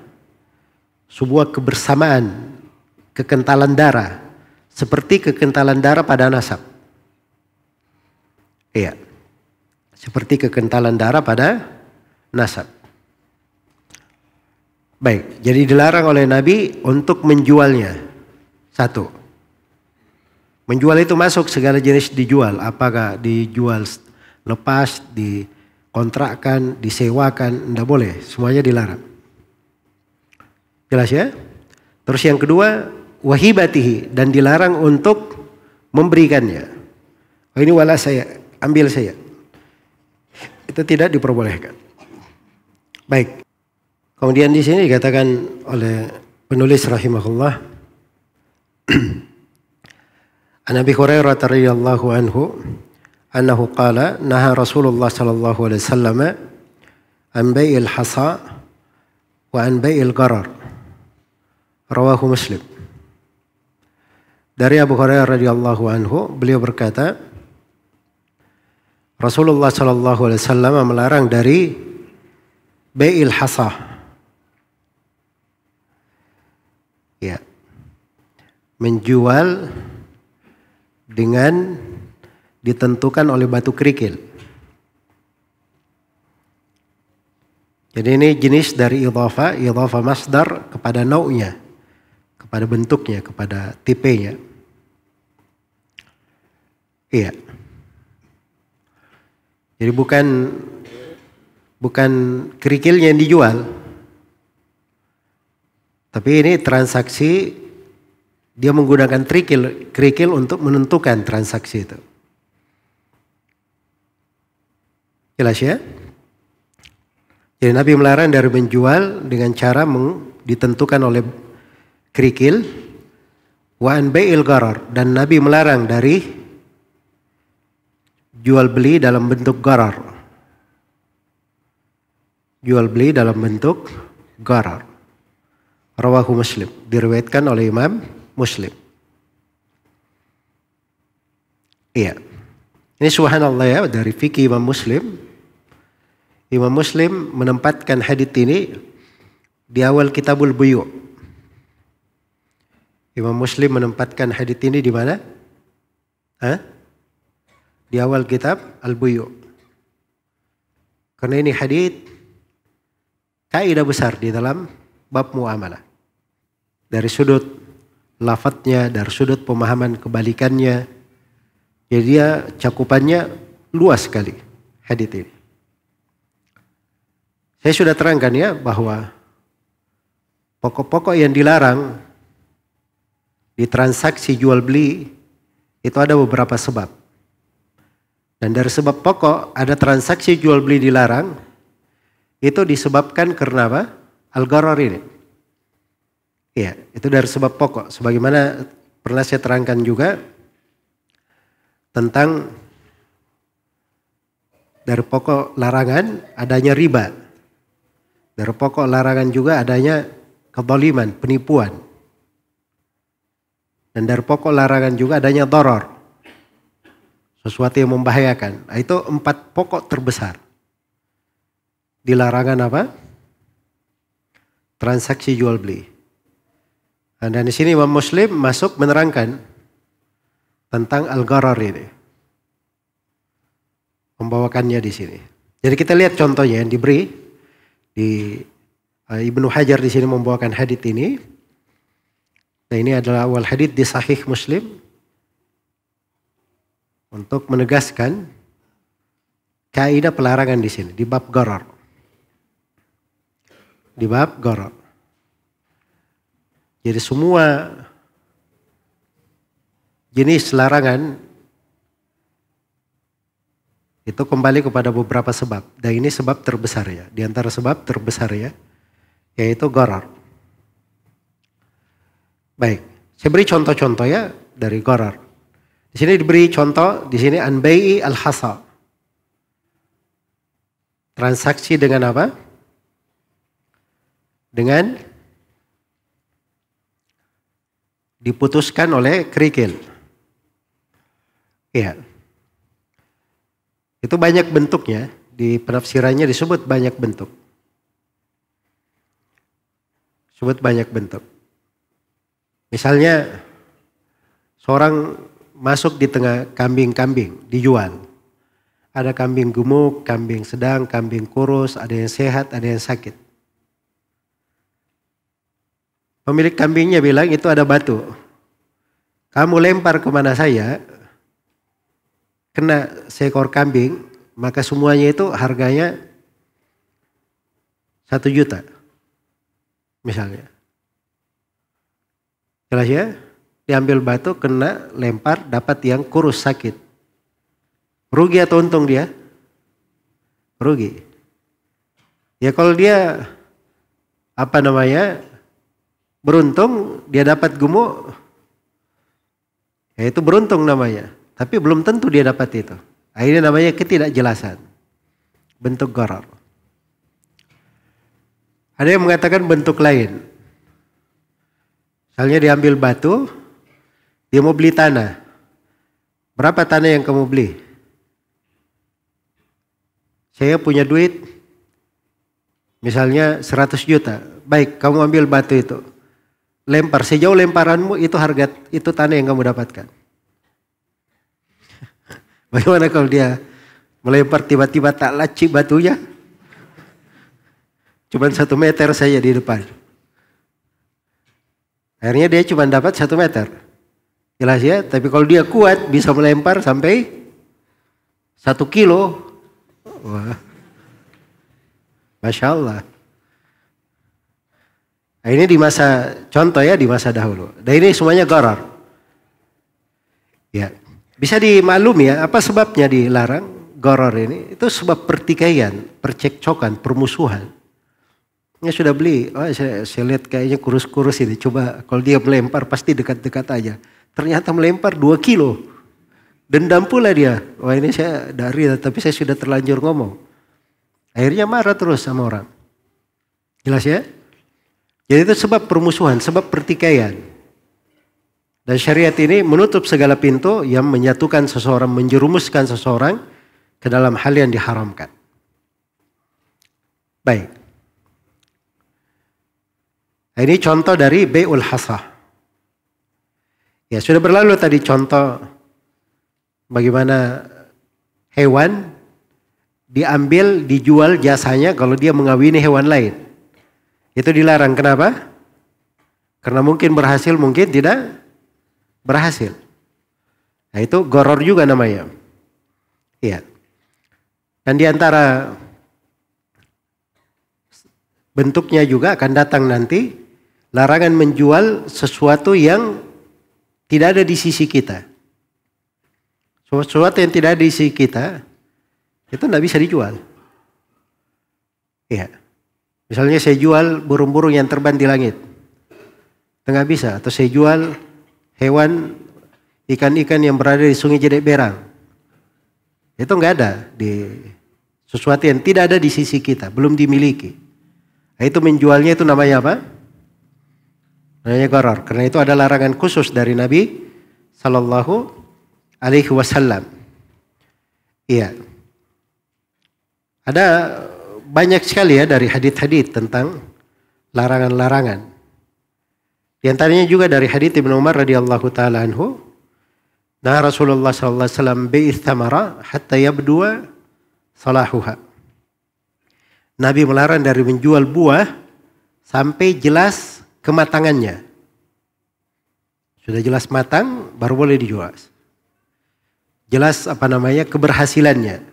sebuah kebersamaan, kekentalan darah, seperti kekentalan darah pada nasab. Iya, seperti kekentalan darah pada nasab. Baik, jadi dilarang oleh Nabi untuk menjualnya. Satu, menjual itu masuk segala jenis dijual. Apakah dijual lepas, dikontrakkan, disewakan, tidak boleh. Semuanya dilarang. Jelas ya? Terus yang kedua, wahibatihi, dan dilarang untuk memberikannya. Oh, ini wala saya, ambil saya. Itu tidak diperbolehkan. Baik. Kemudian di sini dikatakan oleh penulis rahimahullah, An Abi Hurairah radhiyallahu anhu annahu qala naha Rasulullah sallallahu alaihi wasallam an bai'il hasa wa an bai'il gharar. Rawahu Muslim. Dari Abu Hurairah radhiyallahu anhu, beliau berkata, Rasulullah sallallahu alaihi wasallam melarang dari bai'il hasa. Ya, menjual dengan ditentukan oleh batu kerikil. Jadi ini jenis dari idhafah masdar kepada nau'nya, kepada bentuknya, kepada tipenya. Iya. Jadi bukan kerikilnya yang dijual. Tapi ini transaksi, dia menggunakan kerikil untuk menentukan transaksi itu. Jelas ya? Jadi Nabi melarang dari menjual dengan cara ditentukan oleh kerikil. Wa an bai'il gharar, dan Nabi melarang dari jual beli dalam bentuk gharar. Jual beli dalam bentuk gharar. Rawahu Muslim, diriwayatkan oleh Imam Muslim. Iya. Ini subhanallah ya, dari fikih Imam Muslim. Imam Muslim menempatkan hadits ini di awal Kitabul Buyu'. Imam Muslim menempatkan hadits ini di mana? Di awal kitab Al-Buyu'. Karena ini hadits kaidah besar di dalam bab muamalah. Dari sudut lafadznya, dari sudut pemahaman kebalikannya. Jadi dia cakupannya luas sekali hadits ini. Saya sudah terangkan ya bahwa pokok-pokok yang dilarang di transaksi jual beli itu ada beberapa sebab. Dan dari sebab pokok ada transaksi jual beli dilarang, itu disebabkan karena apa? Al-gharar ini. Iya, itu dari sebab pokok. Sebagaimana pernah saya terangkan juga tentang dari pokok larangan adanya riba. Dari pokok larangan juga adanya kezaliman, penipuan. Dan dari pokok larangan juga adanya dharar, sesuatu yang membahayakan. Nah, itu 4 pokok terbesar. Di larangan apa? Transaksi jual beli. Dan di sini Imam Muslim masuk menerangkan tentang al-gharar ini. Membawakannya di sini. Jadi kita lihat contohnya yang diberi di Ibnu Hajar di sini membawakan hadits ini. Nah, ini adalah awal hadits di Sahih Muslim untuk menegaskan kaidah pelarangan di sini di bab gharar. Di bab gharar. Jadi semua jenis larangan itu kembali kepada beberapa sebab. Dan ini sebab terbesar ya. Di antara sebab terbesar ya, yaitu gharar. Baik, saya beri contoh-contoh ya dari gharar. Di sini diberi contoh, di sini anbai'i al-hasa. Transaksi dengan apa? Dengan diputuskan oleh kerikil. Iya. Itu banyak bentuknya, di penafsirannya disebut banyak bentuk. Sebut banyak bentuk. Misalnya seorang masuk di tengah kambing-kambing, dijual. Ada kambing gemuk, kambing sedang, kambing kurus, ada yang sehat, ada yang sakit. Pemilik kambingnya bilang itu ada batu. Kamu lempar kemana saya, kena seekor kambing, maka semuanya itu harganya 1 juta. Misalnya. Jelas ya? Diambil batu, kena, lempar, dapat yang kurus, sakit. Rugi atau untung dia? Rugi. Ya kalau dia beruntung, dia dapat gemuk, ya itu beruntung namanya. Tapi belum tentu dia dapat itu. Akhirnya namanya ketidakjelasan. Bentuk gharar. Ada yang mengatakan bentuk lain. Misalnya diambil batu, dia mau beli tanah. Berapa tanah yang kamu beli? Saya punya duit misalnya 100 juta. Baik, kamu ambil batu itu. Lempar, sejauh lemparanmu itu harga, itu tanah yang kamu dapatkan. Bagaimana kalau dia melempar tiba-tiba tak laci batunya? Cuma 1 meter saja di depan. Akhirnya dia cuma dapat 1 meter. Jelas ya, tapi kalau dia kuat bisa melempar sampai 1 kilo. Wah. Masya Allah. Nah, ini di masa, contoh ya di masa dahulu. Dan ini semuanya gharar. Ya, bisa dimaklumi ya, apa sebabnya dilarang gharar ini? Itu sebab pertikaian, percekcokan, permusuhan. Ini sudah beli, oh, saya lihat kayaknya kurus-kurus ini. Coba kalau dia melempar pasti dekat-dekat aja. Ternyata melempar 2 kilo. Dendam pula dia. Wah ini saya dari, tapi saya sudah terlanjur ngomong. Akhirnya marah terus sama orang. Jelas ya? Jadi itu sebab permusuhan, sebab pertikaian. Dan syariat ini menutup segala pintu yang menyatukan seseorang, menjerumuskan seseorang ke dalam hal yang diharamkan. Baik. Nah, ini contoh dari bai'ul hasah. Ya sudah berlalu tadi contoh bagaimana hewan diambil, dijual jasanya kalau dia mengawini hewan lain. Itu dilarang. Kenapa? Karena mungkin berhasil, mungkin tidak berhasil. Nah itu gharar juga namanya. Iya. Dan diantara bentuknya juga akan datang nanti larangan menjual sesuatu yang tidak ada di sisi kita. Sesuatu yang tidak ada di sisi kita itu tidak bisa dijual. Iya. Misalnya saya jual burung-burung yang terbang di langit. Tidak bisa. Atau saya jual hewan, ikan-ikan yang berada di sungai Jedek Berang. Itu nggak ada di sesuatu yang tidak ada di sisi kita, belum dimiliki. Nah, itu menjualnya itu namanya apa? Namanya gharar. Karena itu ada larangan khusus dari Nabi Sallallahu Alaihi Wasallam. Iya. Ada banyak sekali ya dari hadits-hadits tentang larangan-larangan. Di antaranya juga dari hadits Ibnu Umar radhiyallahu taala anhu, nah Rasulullah sallallahu alaihi wasallam bai'ith thamara hatta yabdua salahuha. Nabi melarang dari menjual buah sampai jelas kematangannya. Sudah jelas matang baru boleh dijual. Jelas keberhasilannya.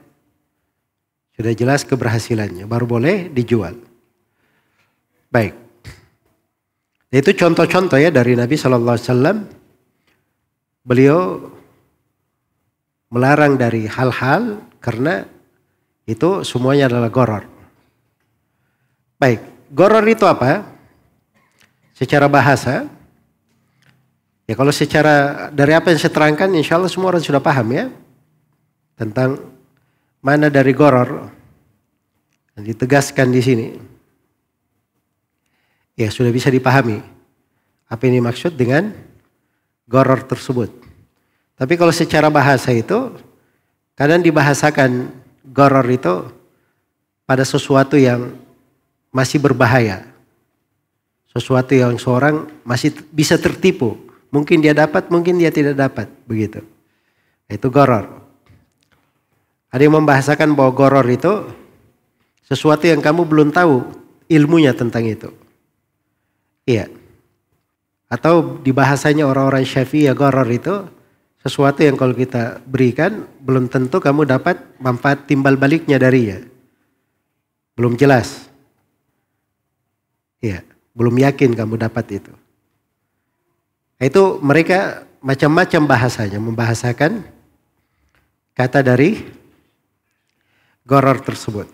Sudah jelas keberhasilannya baru boleh dijual. Baik. Itu contoh-contoh ya dari Nabi Sallallahu Alaihi Wasallam. Beliau melarang dari hal-hal karena itu semuanya adalah gharar. Baik, gharar itu apa? Secara bahasa, Ya kalau secara dari apa yang saya terangkan, insya Allah semua orang sudah paham ya tentang mana dari goror yang ditegaskan di sini. Ya sudah bisa dipahami apa ini maksud dengan goror tersebut. Tapi kalau secara bahasa itu kadang dibahasakan goror itu pada sesuatu yang masih berbahaya, sesuatu yang seorang masih bisa tertipu. Mungkin dia dapat, mungkin dia tidak dapat, begitu. Itu goror. Ada yang membahasakan bahwa goror itu sesuatu yang kamu belum tahu ilmunya tentang itu. Iya. Atau di bahasanya orang-orang Syafi'iyah, goror itu sesuatu yang kalau kita berikan belum tentu kamu dapat manfaat timbal baliknya darinya. Belum jelas. Iya, belum yakin kamu dapat itu. Itu mereka macam-macam bahasanya, membahasakan kata dari goror tersebut.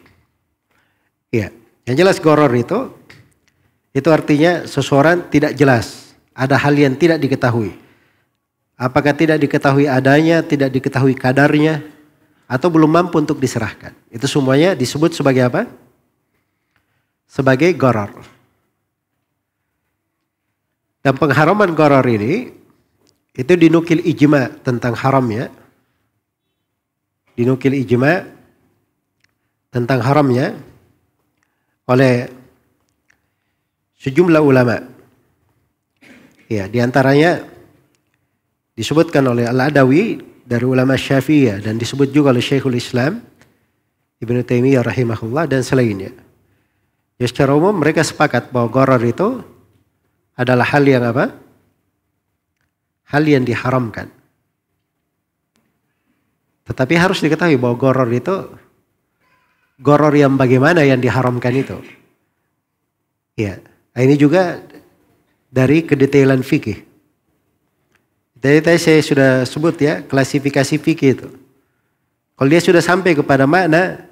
Iya, yang jelas goror itu artinya seseorang tidak jelas, ada hal yang tidak diketahui. Apakah tidak diketahui adanya, tidak diketahui kadarnya, atau belum mampu untuk diserahkan. Itu semuanya disebut sebagai apa? Sebagai goror. Dan pengharaman goror ini itu dinukil ijma tentang haramnya. Dinukil ijma tentang haramnya oleh sejumlah ulama. Ya, diantaranya disebutkan oleh Al-Adawi dari ulama Syafi'iyah dan disebut juga oleh Syekhul Islam Ibnu Taimiyah rahimahullah dan selainnya. Ya, secara umum mereka sepakat bahwa goror itu adalah hal yang apa? Hal yang diharamkan. Tetapi harus diketahui bahwa goror itu goror yang bagaimana yang diharamkan itu. Ya, ini juga dari kedetailan fikih. Tadi saya sudah sebut ya klasifikasi fikih itu. Kalau dia sudah sampai kepada makna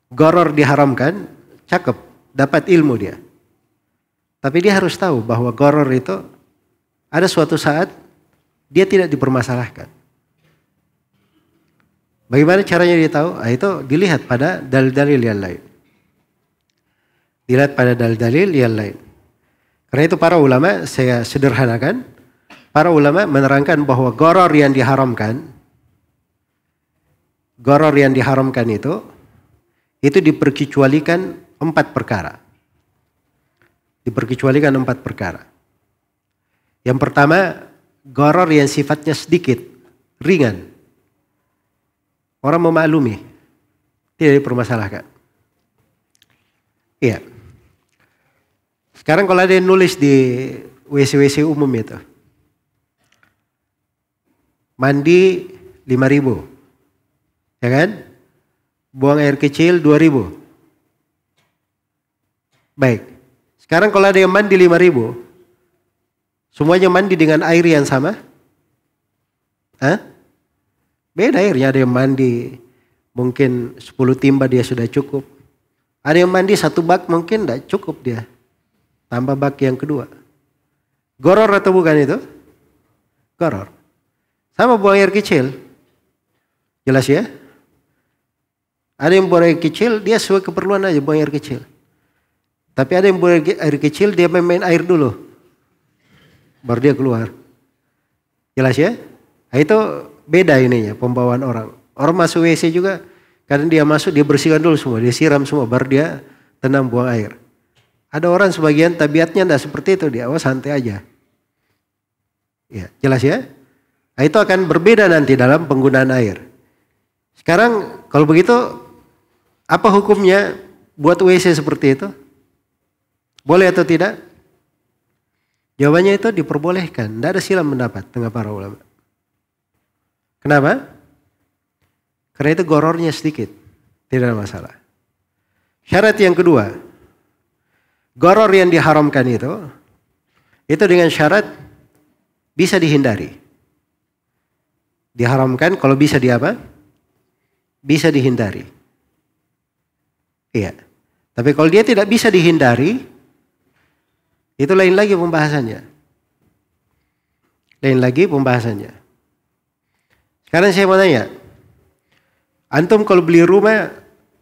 goror diharamkan, cakep, dapat ilmu dia. Tapi dia harus tahu bahwa goror itu ada suatu saat dia tidak dipermasalahkan. Bagaimana caranya dia tahu? Itu dilihat pada dalil-dalil yang lain. Dilihat pada dalil-dalil yang lain. Karena itu para ulama, saya sederhanakan, para ulama menerangkan bahwa goror yang diharamkan itu diperkecualikan 4 perkara. Diperkecualikan 4 perkara. Yang pertama, goror yang sifatnya sedikit, ringan. Orang memaklumi, tidak dipermasalahkan. Iya. Sekarang kalau ada yang nulis di WC-WC umum itu, mandi 5.000, ya kan? Buang air kecil 2.000. Baik. Sekarang kalau ada yang mandi 5.000, semuanya mandi dengan air yang sama? Beda airnya, ada yang mandi mungkin 10 timba dia sudah cukup. Ada yang mandi 1 bak mungkin tidak cukup dia. Tambah bak yang kedua. Goror atau bukan itu? Goror. Sama buang air kecil. Jelas ya? Ada yang buang air kecil, dia sesuai keperluan aja buang air kecil. Tapi ada yang buang air kecil, dia main air dulu. Baru dia keluar. Jelas ya? Nah, itu beda ininya pembawaan orang. Orang masuk WC juga, kadang dia masuk, dia bersihkan dulu semua. Dia siram semua, baru dia tenang buang air. Ada orang sebagian tabiatnya tidak seperti itu. Dia santai aja. Ya, jelas ya? Nah, itu akan berbeda nanti dalam penggunaan air. Sekarang kalau begitu, apa hukumnya buat WC seperti itu? Boleh atau tidak? Jawabannya itu diperbolehkan. Tidak ada silang pendapat dengan para ulama. Kenapa? Karena itu gorornya sedikit. Tidak ada masalah. Syarat yang kedua. Goror yang diharamkan itu dengan syarat bisa dihindari. Diharamkan kalau bisa diapa? Bisa dihindari. Iya. Tapi kalau dia tidak bisa dihindari, itu lain lagi pembahasannya. lain lagi pembahasannya. Sekarang saya mau tanya, antum kalau beli rumah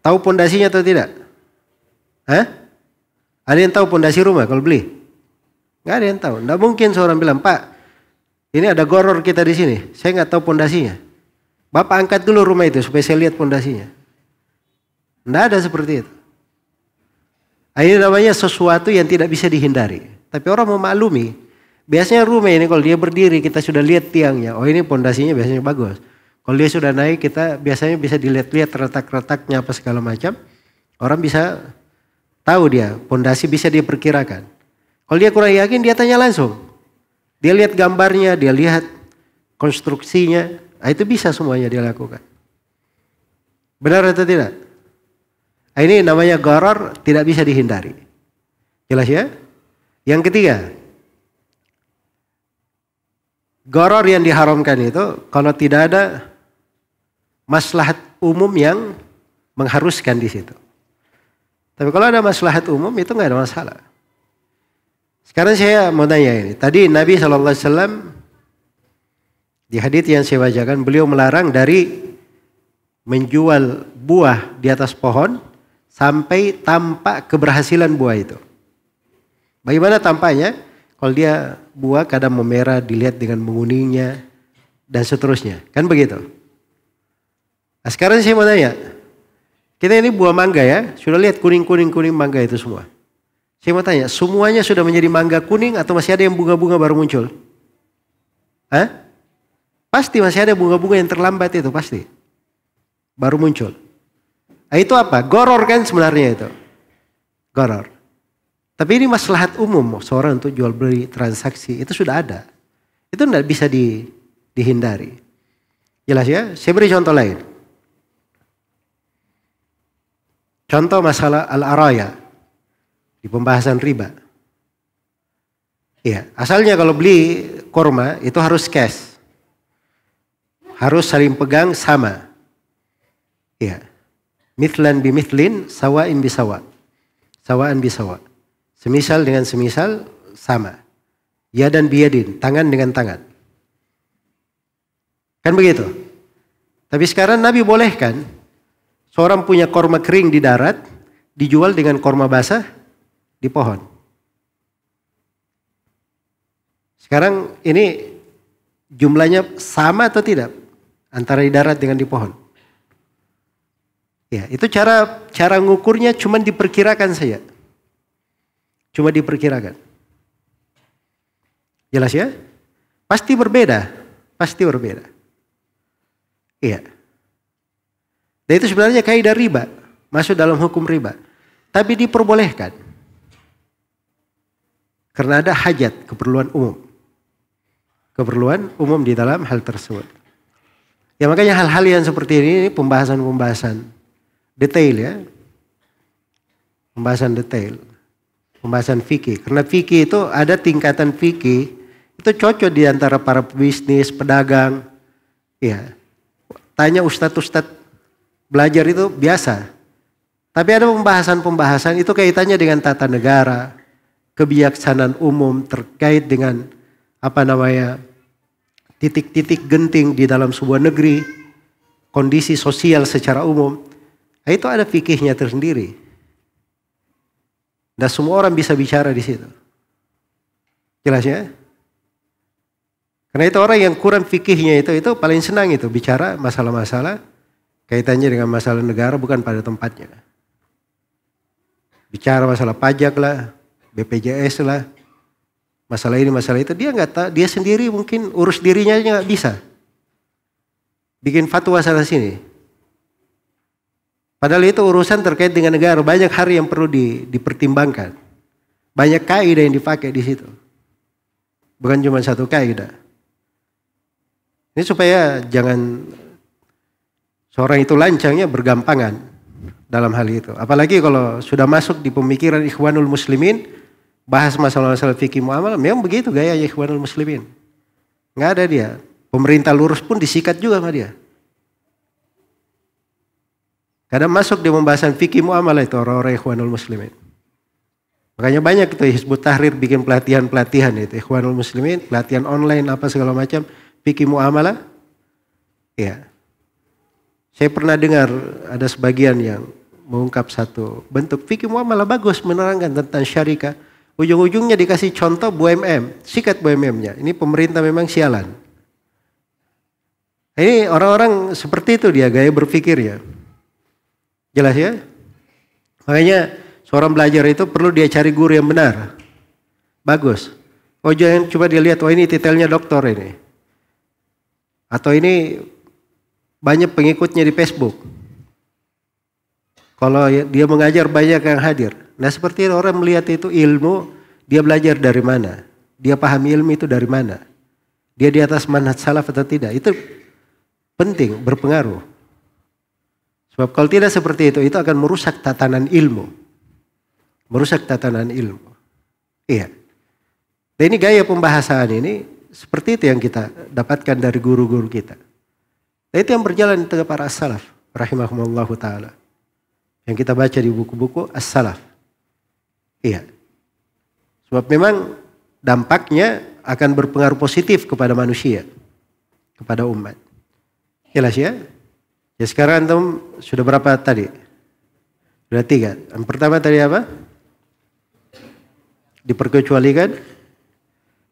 tahu pondasinya atau tidak? Hah? Ada yang tahu pondasi rumah kalau beli? Nggak ada yang tahu. Nggak mungkin seorang bilang, Pak, ini ada goror kita di sini, saya nggak tahu pondasinya. Bapak angkat dulu rumah itu supaya saya lihat pondasinya. Nggak ada seperti itu. Ini namanya sesuatu yang tidak bisa dihindari. Tapi orang memaklumi. Biasanya rumah ini kalau dia berdiri kita sudah lihat tiangnya. Oh ini pondasinya biasanya bagus. Kalau dia sudah naik kita biasanya bisa dilihat-lihat retak-retaknya apa segala macam. Orang bisa tahu dia pondasi bisa diperkirakan. Kalau dia kurang yakin dia tanya langsung. Dia lihat gambarnya, dia lihat konstruksinya. Nah, itu bisa semuanya dia lakukan. Benar atau tidak? Nah, ini namanya gharar tidak bisa dihindari. Jelas ya? Yang ketiga. Gharar yang diharamkan itu kalau tidak ada maslahat umum yang mengharuskan di situ. Tapi kalau ada maslahat umum itu nggak ada masalah. Sekarang saya mau tanya ini. Tadi Nabi SAW di hadits yang saya bacakan beliau melarang dari menjual buah di atas pohon sampai tampak keberhasilan buah itu. Bagaimana tampaknya? Kalau dia buah kadang memerah, dilihat dengan menguningnya, dan seterusnya. Kan begitu. Nah, sekarang saya mau tanya. Kita ini buah mangga ya. Sudah lihat kuning-kuning mangga itu semua. Saya mau tanya, semuanya sudah menjadi mangga kuning atau masih ada yang bunga-bunga baru muncul? Hah? Pasti masih ada bunga-bunga yang terlambat itu, pasti. Baru muncul. Nah, itu apa? Gharar kan sebenarnya itu. Gharar. Tapi ini maslahat umum seorang untuk jual beli transaksi itu sudah ada. Itu tidak bisa dihindari. Jelas ya? Saya beri contoh lain. Contoh masalah al-araya di pembahasan riba. Iya, asalnya kalau beli kurma itu harus cash. Harus saling pegang sama. Iya. Mithlan bimithlin, sawa'in bisawa. Sawa'an bisawa. Semisal dengan semisal sama. Yadan biyadin, tangan dengan tangan. Kan begitu. Tapi sekarang Nabi bolehkan seorang punya korma kering di darat dijual dengan korma basah di pohon. Sekarang ini jumlahnya sama atau tidak antara di darat dengan di pohon? Ya, itu cara ngukurnya cuma diperkirakan saja. Cuma diperkirakan. Jelas ya? Pasti berbeda. Pasti berbeda. Iya. Dan itu sebenarnya kaidah riba. Masuk dalam hukum riba. Tapi diperbolehkan. Karena ada hajat, keperluan umum. Keperluan umum di dalam hal tersebut. Ya makanya hal-hal yang seperti ini pembahasan-pembahasan detail ya. Pembahasan detail. Pembahasan fikih. Karena fikih itu ada tingkatan fikih. Itu cocok di antara para pebisnis, pedagang. Ya. Tanya ustadz-ustadz belajar itu biasa. Tapi ada pembahasan-pembahasan itu kaitannya dengan tata negara. Kebijaksanaan umum terkait dengan titik-titik genting di dalam sebuah negeri. Kondisi sosial secara umum. Nah, itu ada fikihnya tersendiri. Dan semua orang bisa bicara di situ. Jelas ya? Karena itu orang yang kurang fikihnya itu paling senang itu bicara masalah-masalah kaitannya dengan masalah negara bukan pada tempatnya. Bicara masalah pajak lah, BPJS lah, masalah ini masalah itu dia nggak tahu, dia sendiri mungkin urus dirinya aja nggak bisa. Bikin fatwa sana sini. Padahal itu urusan terkait dengan negara. Banyak hal yang perlu dipertimbangkan. Banyak kaidah yang dipakai di situ. Bukan cuma satu kaidah. Ini supaya jangan seorang itu lancangnya bergampangan dalam hal itu. Apalagi kalau sudah masuk di pemikiran Ikhwanul Muslimin, bahas masalah-masalah fikih muamalah, memang begitu gaya Ikhwanul Muslimin. Nggak ada dia. Pemerintah lurus pun disikat juga sama dia. Kadang masuk di pembahasan fikih muamalah itu orang-orang Ikhwanul Muslimin. Makanya banyak itu Hizbut Tahrir bikin pelatihan-pelatihan itu. Ikhwanul Muslimin, pelatihan online apa segala macam. Fikih muamalah. Ya. Saya pernah dengar ada sebagian yang mengungkap satu bentuk fikih muamalah bagus menerangkan tentang syariah. Ujung-ujungnya dikasih contoh BUMN. Sikat BUMN-nya. Ini pemerintah memang sialan. Ini orang-orang seperti itu dia gaya berpikirnya. Jelas ya? Makanya seorang belajar itu perlu dia cari guru yang benar. Bagus. Oh jangan coba dia lihat, oh ini titelnya doktor ini. Atau ini banyak pengikutnya di Facebook. Kalau dia mengajar banyak yang hadir. Nah seperti itu orang melihat itu ilmu, dia belajar dari mana. Dia pahami ilmu itu dari mana. Dia di atas manhaj salaf atau tidak. Itu penting, berpengaruh. Sebab kalau tidak seperti itu akan merusak tatanan ilmu. Merusak tatanan ilmu. Iya. Dan ini gaya pembahasan ini seperti itu yang kita dapatkan dari guru-guru kita. Dan itu yang berjalan di tengah para as-salaf rahimahumullahu ta'ala. Yang kita baca di buku-buku as-salaf. Iya. Sebab memang dampaknya akan berpengaruh positif kepada manusia. Kepada umat. Jelas ya? Ya sekarang antum sudah berapa tadi? Sudah 3. Yang pertama tadi apa? Diperkecualikan.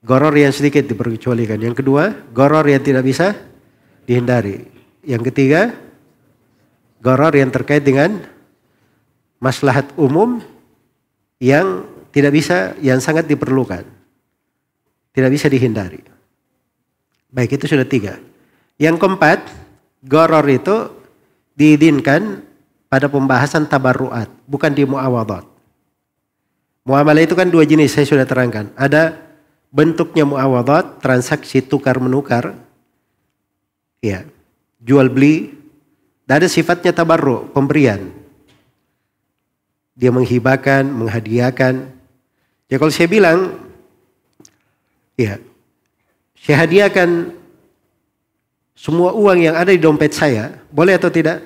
Goror yang sedikit diperkecualikan. Yang kedua, goror yang tidak bisa dihindari. Yang ketiga, goror yang terkait dengan maslahat umum yang tidak bisa, yang sangat diperlukan. Tidak bisa dihindari. Baik, itu sudah 3. Yang keempat, goror itu diizinkan pada pembahasan tabarruat, bukan di muawadat. Muamalah itu kan 2 jenis, saya sudah terangkan. Ada bentuknya muawadat, transaksi tukar menukar, ya, jual beli. Dan ada sifatnya tabarru, pemberian. Dia menghibahkan, menghadiahkan. Ya kalau saya bilang, ya, saya hadiahkan semua uang yang ada di dompet saya, boleh atau tidak?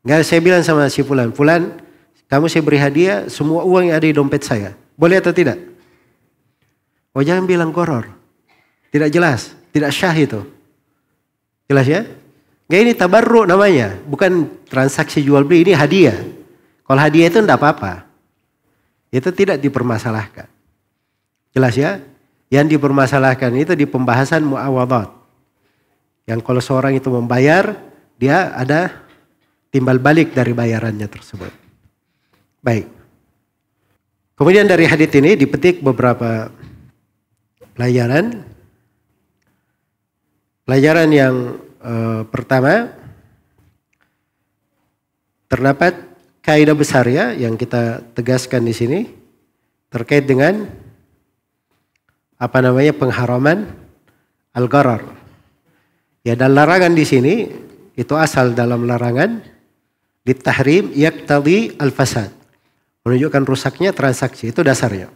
Enggak, saya bilang sama si Fulan, Fulan, kamu saya beri hadiah semua uang yang ada di dompet saya. Boleh atau tidak? Oh jangan bilang goror. Tidak jelas, tidak syah itu. Jelas ya? Enggak, ini tabarru namanya, bukan transaksi jual beli, ini hadiah. Kalau hadiah itu enggak apa-apa. Itu tidak dipermasalahkan. Jelas ya? Yang dipermasalahkan itu di pembahasan muawadat. Yang kalau seorang itu membayar, dia ada timbal balik dari bayarannya tersebut. Baik. Kemudian dari hadits ini dipetik beberapa pelajaran. Pelajaran yang pertama, terdapat kaidah besar ya yang kita tegaskan di sini terkait dengan pengharaman al-gharar. Ya, dan larangan di sini itu asal dalam larangan ditahrim yaqtadi al-fasad. Menunjukkan rusaknya transaksi, itu dasarnya.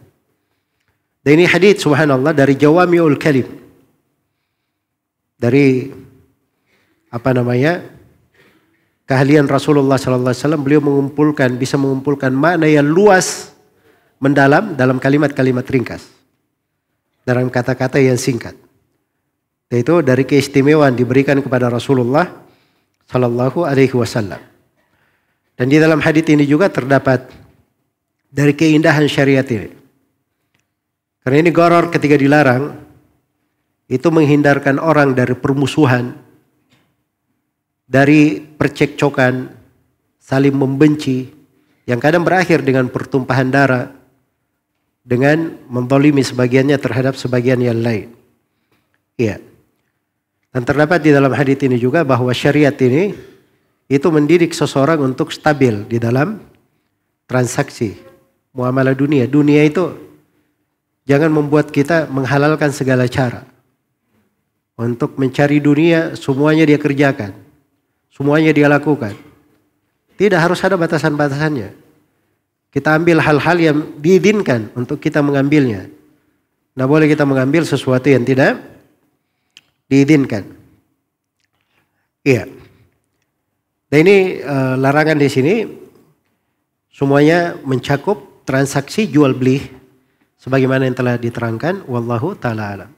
Dan ini hadits subhanallah dari jawami'ul kalim. Dari keahlian Rasulullah sallallahu alaihi wasallam, beliau bisa mengumpulkan makna yang luas mendalam dalam kalimat-kalimat ringkas. Dalam kata-kata yang singkat. Yaitu dari keistimewaan diberikan kepada Rasulullah sallallahu alaihi wasallam. Dan di dalam hadits ini juga terdapat dari keindahan syariat ini. Karena ini gharar ketika dilarang itu menghindarkan orang dari permusuhan, dari percekcokan, saling membenci yang kadang berakhir dengan pertumpahan darah, dengan menzalimi sebagiannya terhadap sebagian yang lain. Iya. Dan terdapat di dalam hadits ini juga bahwa syariat ini itu mendidik seseorang untuk stabil di dalam transaksi muamalah dunia. Dunia itu jangan membuat kita menghalalkan segala cara. Untuk mencari dunia semuanya dia kerjakan. Semuanya dia lakukan. Tidak harus ada batasan-batasannya. Kita ambil hal-hal yang diizinkan untuk kita mengambilnya. Nah, boleh kita mengambil sesuatu yang tidak diizinkan. Iya. Dan ini larangan di sini Semuanya mencakup transaksi jual beli sebagaimana yang telah diterangkan, wallahu taala alam.